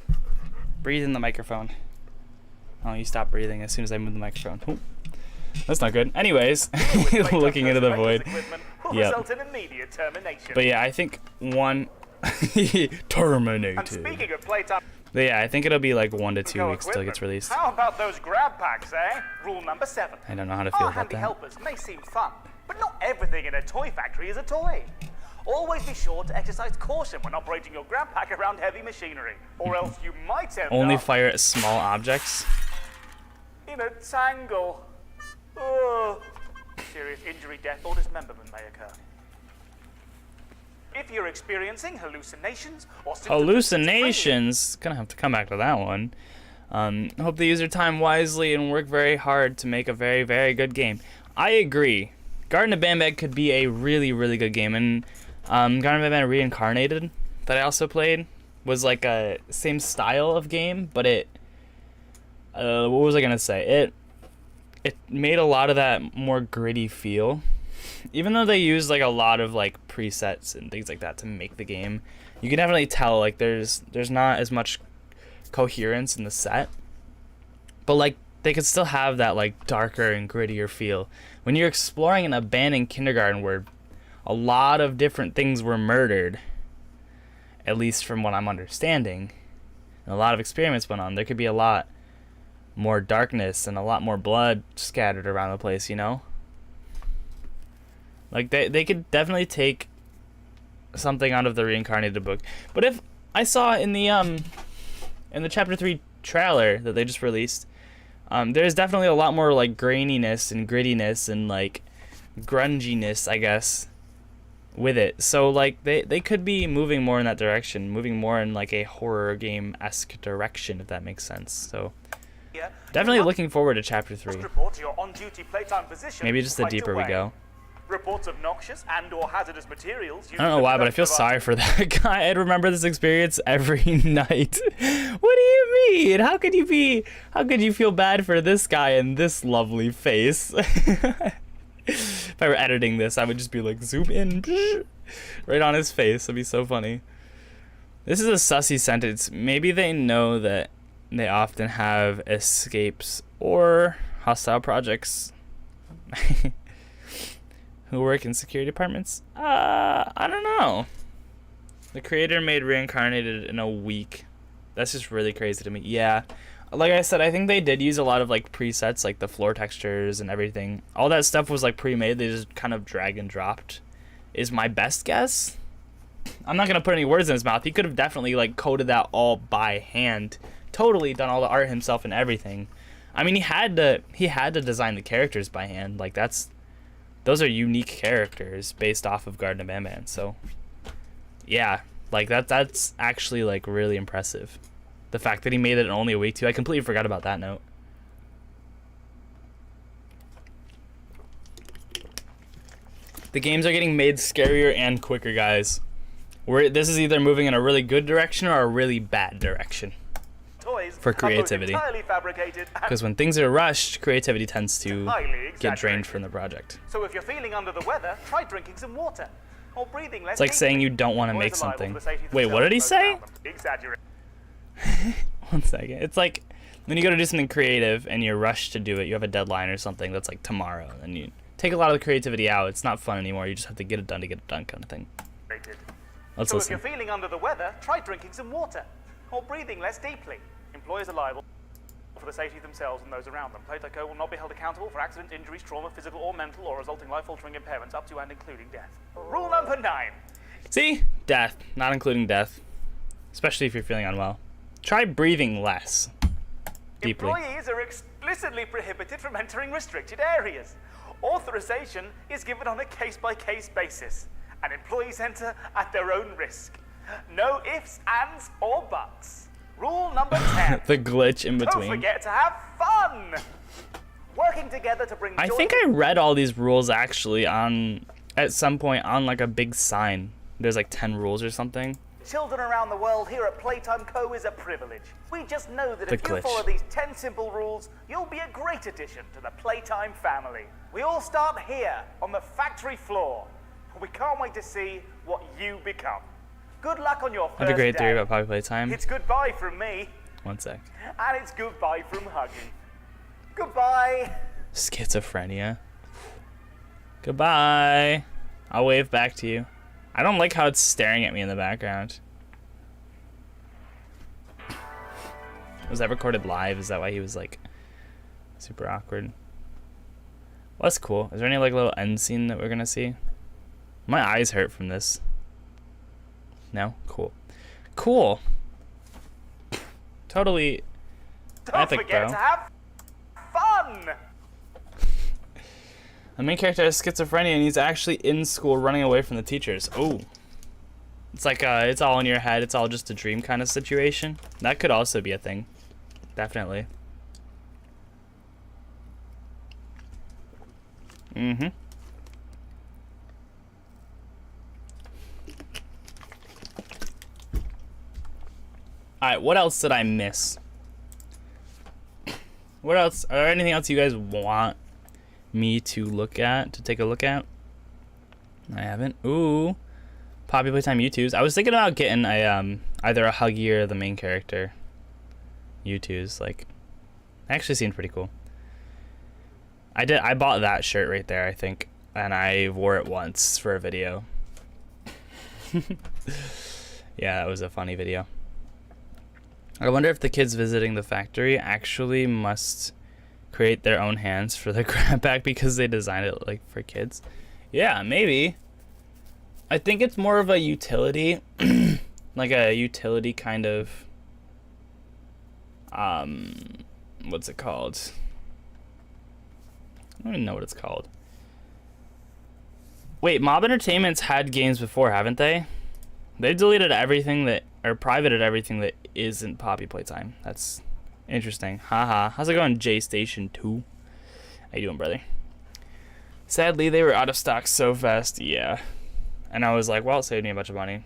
Speaker 3: Breathe in the microphone. Oh, you stop breathing as soon as I move the microphone. Ooh. That's not good. Anyways, looking into the void. Yep. But yeah, I think one terminated.
Speaker 6: And speaking of playtime,
Speaker 3: But yeah, I think it'll be like 1 to 2 weeks till it gets released.
Speaker 6: how about those grab packs, eh? Rule number 7.
Speaker 3: I don't know how to feel
Speaker 6: Our
Speaker 3: about
Speaker 6: handy
Speaker 3: that.
Speaker 6: helpers may seem fun, but not everything in a toy factory is a toy. Always be sure to exercise caution when operating your grab pack around heavy machinery, or else you might end
Speaker 3: Only
Speaker 6: up
Speaker 3: fire at small objects.
Speaker 6: in a tangle. Oh. Serious injury, death, or dismemberment may occur. If you're experiencing hallucinations or symptoms of
Speaker 3: Hallucinations. Gonna have to come back to that one. Hope they use their time wisely and work very hard to make a very, very good game. I agree. Garden of Bam Bam could be a really, really good game. And Garden of Bam Bam Reincarnated that I also played was like a same style of game, but it what was I gonna say? It made a lot of that more gritty feel. Even though they use like a lot of like presets and things like that to make the game, you can definitely tell like there's not as much coherence in the set. But like they could still have that like darker and grittier feel. When you're exploring an abandoned kindergarten where a lot of different things were murdered, at least from what I'm understanding, and a lot of experiments went on, there could be a lot more darkness and a lot more blood scattered around the place, you know? Like they could definitely take something out of the Reincarnated book. But if I saw in the chapter 3 trailer that they just released, there's definitely a lot more like graininess and grittiness and like grunginess, I guess, with it. So like they could be moving more in that direction, moving more in like a horror game-esque direction, if that makes sense. So definitely looking forward to chapter 3.
Speaker 6: report to your on-duty playtime position
Speaker 3: Maybe just the
Speaker 6: right
Speaker 3: deeper we
Speaker 6: away.
Speaker 3: go.
Speaker 6: Reports of noxious and/or hazardous materials.
Speaker 3: I don't know why, but I feel sorry for that guy. I'd remember this experience every night. What do you mean? How could you feel bad for this guy and this lovely face? If I were editing this, I would just be like, zoom in right on his face. It'd be so funny. This is a sussy sentence. Maybe they know that they often have escapes or hostile projects who work in security departments. I don't know. The creator made Reincarnated in a week. That's just really crazy to me. Yeah. Like I said, I think they did use a lot of like presets, like the floor textures and everything. All that stuff was like pre-made. They just kind of drag and dropped, is my best guess. I'm not gonna put any words in his mouth. He could have definitely like coded that all by hand, totally done all the art himself and everything. I mean, he had to design the characters by hand. Like those are unique characters based off of Garden of Bam Bam. So yeah, like that's actually like really impressive. The fact that he made it in only a week too. I completely forgot about that note. The games are getting made scarier and quicker, guys. This is either moving in a really good direction or a really bad direction for creativity. Because when things are rushed, creativity tends to get drained from the project.
Speaker 6: So if you're feeling under the weather, try drinking some water or breathing less.
Speaker 3: It's like saying you don't want to make something. Wait, what did he say?
Speaker 6: Exaggerate.
Speaker 3: 1 second. It's like when you go to do something creative and you're rushed to do it, you have a deadline or something that's like tomorrow, and you take a lot of the creativity out. It's not fun anymore. You just have to get it done to get it done, kind of thing. Let's
Speaker 6: So
Speaker 3: listen.
Speaker 6: if you're feeling under the weather, try drinking some water or breathing less deeply. Employers are liable for for the safety of themselves and those around them. Playtime Co. will not be held accountable for accidents, injuries, trauma, physical or mental, or resulting life-altering impairments up to and including death. Rule number 9.
Speaker 3: See? Death. Not including death. Especially if you're feeling unwell. Try breathing less. Deeply.
Speaker 6: Employees are explicitly prohibited from entering restricted areas. Authorization is given on a case-by-case basis, and employees enter at their own risk. No ifs, ands, or buts. Rule number 10.
Speaker 3: The glitch in between.
Speaker 6: Don't forget to have fun! Working together to bring
Speaker 3: I
Speaker 6: joy
Speaker 3: think
Speaker 6: to
Speaker 3: I read all these rules actually at some point on like a big sign. There's like 10 rules or something.
Speaker 6: children around the world here at Playtime Co. is a privilege. We just know that
Speaker 3: The
Speaker 6: if you
Speaker 3: glitch.
Speaker 6: follow these 10 simple rules, you'll be a great addition to the Playtime family. We all start here, on the factory floor. We can't wait to see what you become. Good luck on your
Speaker 3: I
Speaker 6: first
Speaker 3: have a great
Speaker 6: day.
Speaker 3: theory about Poppy Playtime.
Speaker 6: It's goodbye from me,
Speaker 3: One sec.
Speaker 6: and it's goodbye from Huggy. Goodbye.
Speaker 3: Schizophrenia. Goodbye. I'll wave back to you. I don't like how it's staring at me in the background. Was that recorded live? Is that why he was like super awkward? Well, that's cool. Is there any like little end scene that we're gonna see? My eyes hurt from this. No? Cool. Cool. Totally
Speaker 6: Don't
Speaker 3: epic,
Speaker 6: forget
Speaker 3: bro.
Speaker 6: to have fun.
Speaker 3: The main character has schizophrenia and he's actually in school running away from the teachers. Oh. It's like it's all in your head, it's all just a dream kind of situation. That could also be a thing. Definitely. Mm-hmm. Alright, what else did I miss? What else? Are there anything else you guys want me to take a look at? I haven't. Ooh. Poppy Playtime YouTubes. I was thinking about getting a either a Huggy or the main character YouTubes. Like, actually seemed pretty cool. I bought that shirt right there, I think, and I wore it once for a video. Yeah, that was a funny video. I wonder if the kids visiting the factory actually must create their own hands for the grab bag because they designed it like for kids. Yeah, maybe. I think it's more of a utility, like a utility kind of, what's it called? I don't even know what it's called. Wait, Mob Entertainment's had games before, haven't they? They deleted everything that, or privated everything that isn't Poppy Playtime. That's interesting. Haha. How's it going, J Station 2? How you doing, brother? Sadly, they were out of stock so fast. Yeah. And I was like, well, it saved me a bunch of money.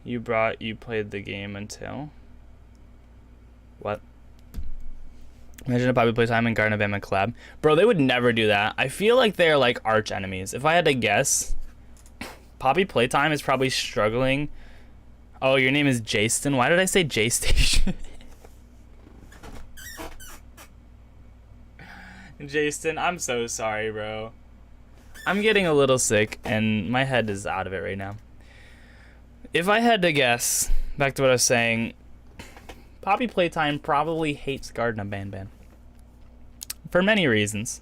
Speaker 3: You played the game until... What? Imagine a Poppy Playtime and Garden of Bama collab. Bro, they would never do that. I feel like they're like arch enemies. If I had to guess, Poppy Playtime is probably struggling. Oh, your name is Jason? Why did I say J Station? Jason, I'm so sorry, bro. I'm getting a little sick and my head is out of it right now. If I had to guess, back to what I was saying, Poppy Playtime probably hates Garden of Banban. For many reasons.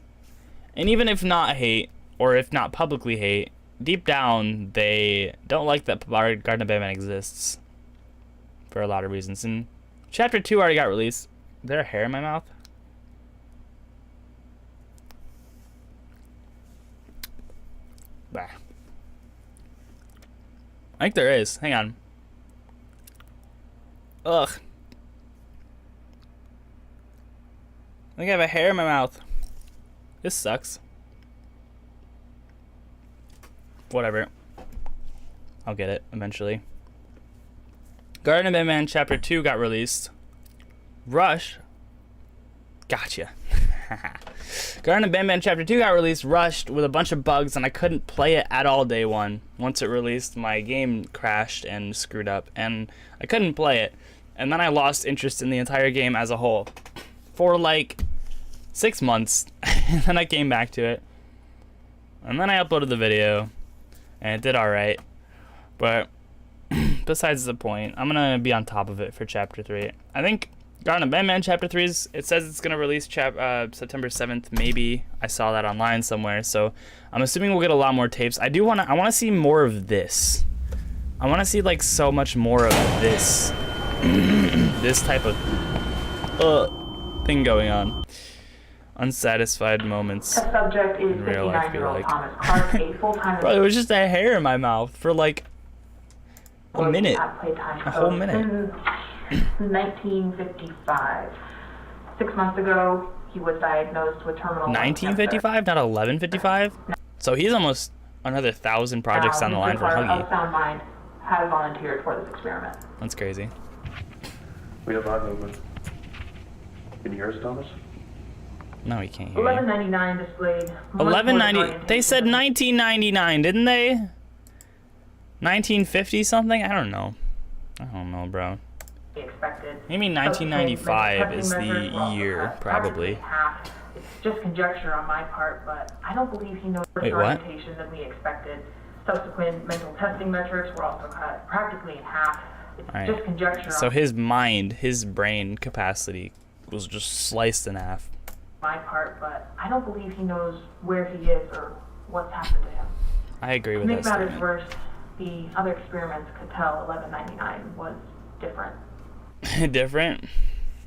Speaker 3: And even if not hate, or if not publicly hate, deep down they don't like that Garden of Banban exists. For a lot of reasons. And Chapter 2 already got released. Is there a hair in my mouth? Bah. I think there is. Hang on. Ugh. I think I have a hair in my mouth. This sucks. Whatever. I'll get it eventually. Garden of Banban Chapter 2 got released. Rush. Gotcha. Garden of Banban Chapter 2 got released, rushed with a bunch of bugs, and I couldn't play it at all day one. Once it released, my game crashed and screwed up, and I couldn't play it. And then I lost interest in the entire game as a whole. For like 6 months, and then I came back to it. And then I uploaded the video, and it did alright. But besides the point, I'm gonna be on top of it for Chapter 3. I think Got on Batman Chapter 3 is, it says it's gonna release September 7th. Maybe I saw that online somewhere. So I'm assuming we'll get a lot more tapes. I wanna see more of this. I wanna see like so much more of this, this type of thing going on. Unsatisfied moments.
Speaker 1: The subject is
Speaker 3: in real life,
Speaker 1: 59-year-old
Speaker 3: like.
Speaker 1: Thomas Clark, a full-time
Speaker 3: Bro, it was just a hair in my mouth for like a
Speaker 1: employee
Speaker 3: minute,
Speaker 1: at Playtime
Speaker 3: a whole
Speaker 1: Code
Speaker 3: minute.
Speaker 1: Since 1955. 6 months ago, he was diagnosed with terminal lung cancer.
Speaker 3: 1955, not 1155. So he's almost another 1,000 projects down the line for
Speaker 1: Mr. Clark
Speaker 3: Huggy.
Speaker 1: of Sound Mind has volunteered for this experiment.
Speaker 3: That's crazy.
Speaker 2: We have eye movement. Can you hear us, Thomas?
Speaker 3: No, he can't hear you.
Speaker 1: 1199 displayed. much more
Speaker 3: 1190.
Speaker 1: disorientation
Speaker 3: They said
Speaker 1: than
Speaker 3: 1999, didn't they? 1950 something? I don't know. I don't know, bro.
Speaker 1: we expected.
Speaker 3: Maybe
Speaker 1: Subsequent
Speaker 3: 1995
Speaker 1: testing
Speaker 3: is
Speaker 1: measures were also
Speaker 3: the year,
Speaker 1: cut
Speaker 3: probably.
Speaker 1: practically in half. It's just conjecture on my part, but I don't believe he knows
Speaker 3: Wait,
Speaker 1: the
Speaker 3: what?
Speaker 1: orientation than we expected. Subsequent mental testing metrics were also cut practically in half. It's
Speaker 3: Alright.
Speaker 1: just conjecture
Speaker 3: So
Speaker 1: on
Speaker 3: his mind, his brain capacity was just sliced in half.
Speaker 1: my part, but I don't believe he knows where he is or what's happened to him.
Speaker 3: I agree
Speaker 1: To
Speaker 3: with
Speaker 1: make
Speaker 3: that
Speaker 1: matters
Speaker 3: statement.
Speaker 1: worse, the other experiments could tell 1199 was different.
Speaker 3: Different?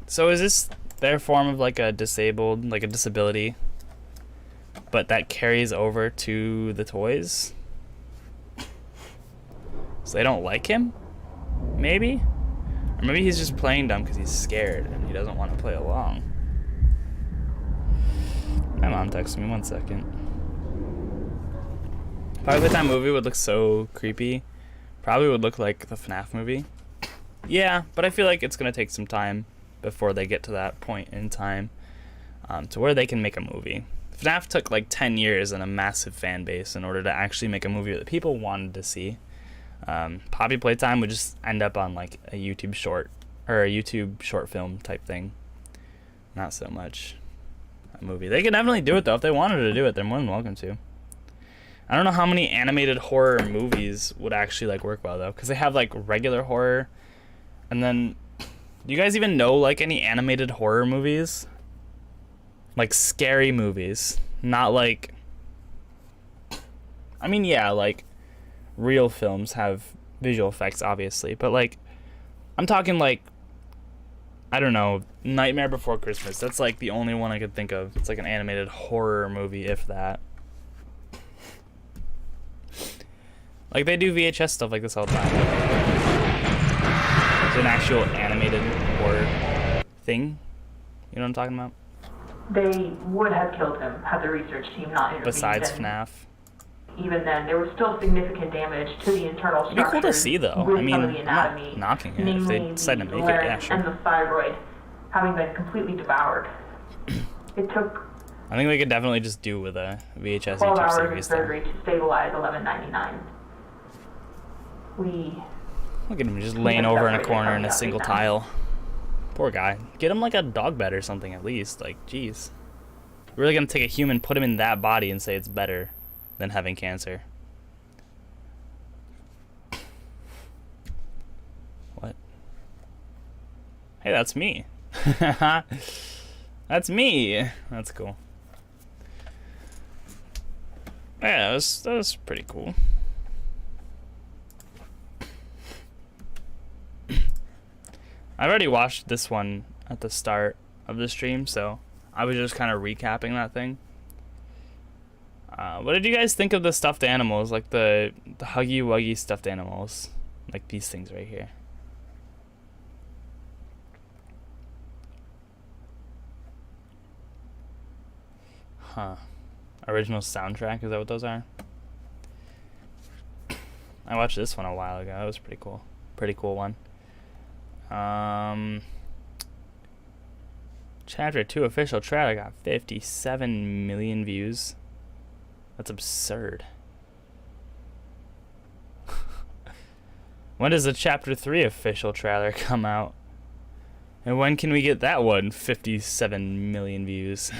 Speaker 3: So is this their form of like a disabled, like a disability, but that carries over to the toys? So they don't like him? Maybe? Or maybe he's just playing dumb because he's scared and he doesn't want to play along. My mom texted me, 1 second. Probably that movie would look so creepy. Probably would look like the FNAF movie. Yeah, but I feel like it's going to take some time before they get to that point in time to where they can make a movie. FNAF took like 10 years and a massive fan base in order to actually make a movie that people wanted to see. Poppy Playtime would just end up on like a YouTube short or a YouTube short film type thing. Not so much a movie. They could definitely do it though. If they wanted to do it, they're more than welcome to. I don't know how many animated horror movies would actually like work well though, because they have like regular horror, and then do you guys even know like any animated horror movies? Like scary movies, not like. I mean, yeah, like real films have visual effects, obviously, but like I'm talking like, I don't know, Nightmare Before Christmas. That's like the only one I could think of. It's like an animated horror movie, if that. Like, they do VHS stuff like this all the time. It's an actual animated horror thing. You know what I'm talking about?
Speaker 1: They would have killed him had the research team not intervened.
Speaker 3: Besides
Speaker 1: and
Speaker 3: FNAF.
Speaker 1: even then, there was still significant damage to the internal
Speaker 3: It'd be
Speaker 1: structures.
Speaker 3: cool to see, though.
Speaker 1: With
Speaker 3: I mean,
Speaker 1: some of the
Speaker 3: I'm not
Speaker 1: anatomy,
Speaker 3: knocking it. If they
Speaker 1: namely
Speaker 3: decide to
Speaker 1: the
Speaker 3: make it, yeah,
Speaker 1: larynx
Speaker 3: sure.
Speaker 1: and the thyroid having been completely devoured. It took
Speaker 3: I think we could definitely just do with a VHS
Speaker 1: 12
Speaker 3: YouTube
Speaker 1: hours of
Speaker 3: series there.
Speaker 1: surgery to stabilize 1199. We
Speaker 3: Look at him just laying over in a
Speaker 1: separated
Speaker 3: corner
Speaker 1: from
Speaker 3: in
Speaker 1: the
Speaker 3: a single
Speaker 1: other
Speaker 3: tile. Poor guy. Get him like a dog bed or something at least. Like, jeez. We're really gonna take a human, put him in that body, and say it's better than having cancer. What? Hey, that's me. That's me. That's cool. Yeah, that was pretty cool. I've already watched this one at the start of the stream, so I was just kind of recapping that thing. What did you guys think of the stuffed animals, like the Huggy Wuggy stuffed animals, like these things right here? Huh. Original soundtrack, is that what those are? I watched this one a while ago. That was pretty cool. Pretty cool one. Chapter 2 official trailer got 57 million views. That's absurd. When does the Chapter 3 official trailer come out? And when can we get that one? 57 million views.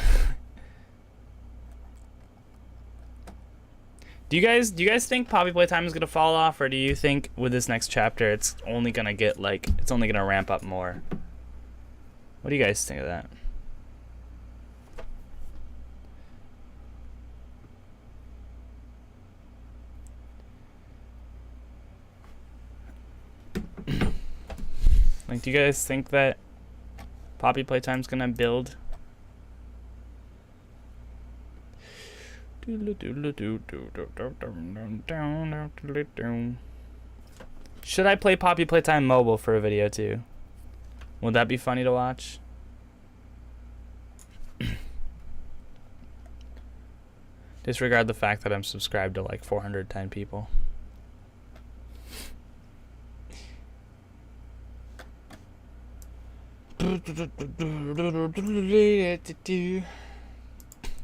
Speaker 3: Do you guys think Poppy Playtime is gonna fall off, or do you think with this next chapter it's only gonna get like, it's only gonna ramp up more? What do you guys think of that? Like, do you guys think that Poppy Playtime's gonna build? Should I play Poppy Playtime mobile for a video too? Would that be funny to watch? Disregard the fact that I'm subscribed to like 410 people.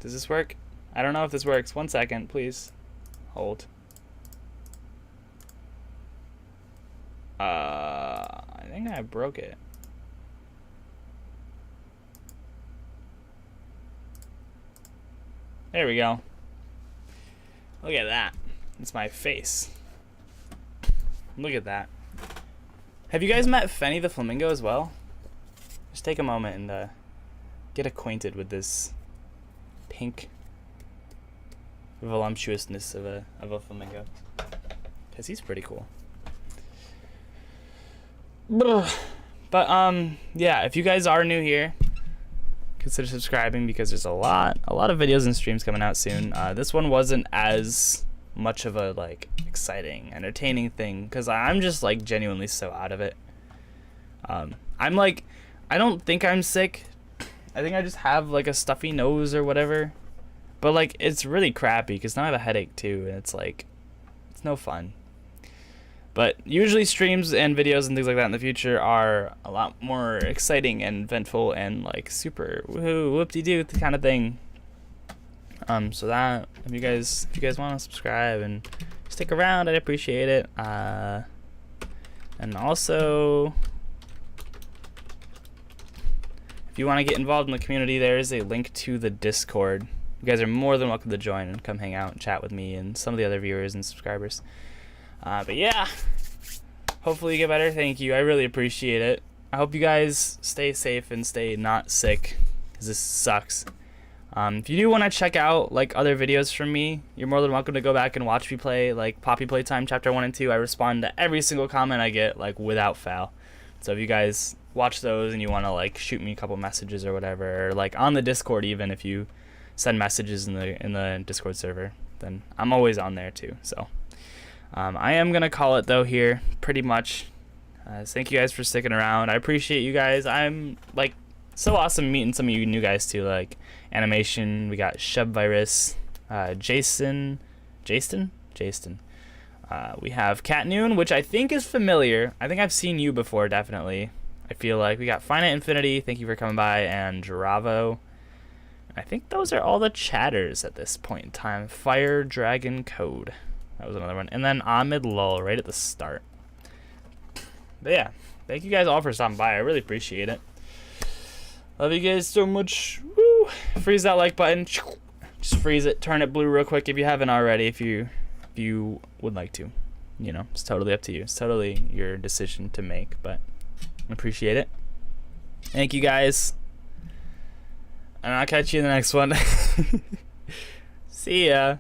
Speaker 3: Does this work? I don't know if this works. 1 second, please. Hold. I think I broke it. There we go. Look at that. It's my face. Look at that. Have you guys met Fenny the Flamingo as well? Just take a moment and get acquainted with this pink voluptuousness of a flamingo, because he's pretty cool. But yeah, if you guys are new here, consider subscribing, because there's a lot of videos and streams coming out soon. This one wasn't as much of a like exciting, entertaining thing, because I'm just like genuinely so out of it. I'm like, I don't think I'm sick. I think I just have like a stuffy nose or whatever. But like, it's really crappy because now I have a headache too, and it's like, it's no fun. But usually streams and videos and things like that in the future are a lot more exciting and eventful and like super woohoo, whoop-de-doo kind of thing. So that, if you guys want to subscribe and stick around, I'd appreciate it. And also, if you want to get involved in the community, there is a link to the Discord. You guys are more than welcome to join and come hang out and chat with me and some of the other viewers and subscribers. But yeah, hopefully you get better. Thank you. I really appreciate it. I hope you guys stay safe and stay not sick, because this sucks. If you do want to check out like other videos from me, you're more than welcome to go back and watch me play like Poppy Playtime Chapter 1 and 2. I respond to every single comment I get, like without fail. So if you guys watch those and you want to like shoot me a couple messages or whatever, or like on the Discord, even if you send messages in the Discord server, then I'm always on there too. So I am gonna call it though here, pretty much. Thank you guys for sticking around. I appreciate you guys. I'm like so awesome meeting some of you new guys too, like Animation. We got Shub Virus, Jason. We have Cat Noon, which I think is familiar. I think I've seen you before, definitely. I feel like we got Finite Infinity. Thank you for coming by, and Jaravo. I think those are all the chatters at this point in time. Fire Dragon Code. That was another one. And then Ahmed Lull right at the start. But yeah, thank you guys all for stopping by. I really appreciate it. Love you guys so much. Woo! Freeze that like button. Just freeze it. Turn it blue real quick if you haven't already. If you would like to. You know, it's totally up to you. It's totally your decision to make. But I appreciate it. Thank you guys. And I'll catch you in the next one. See ya.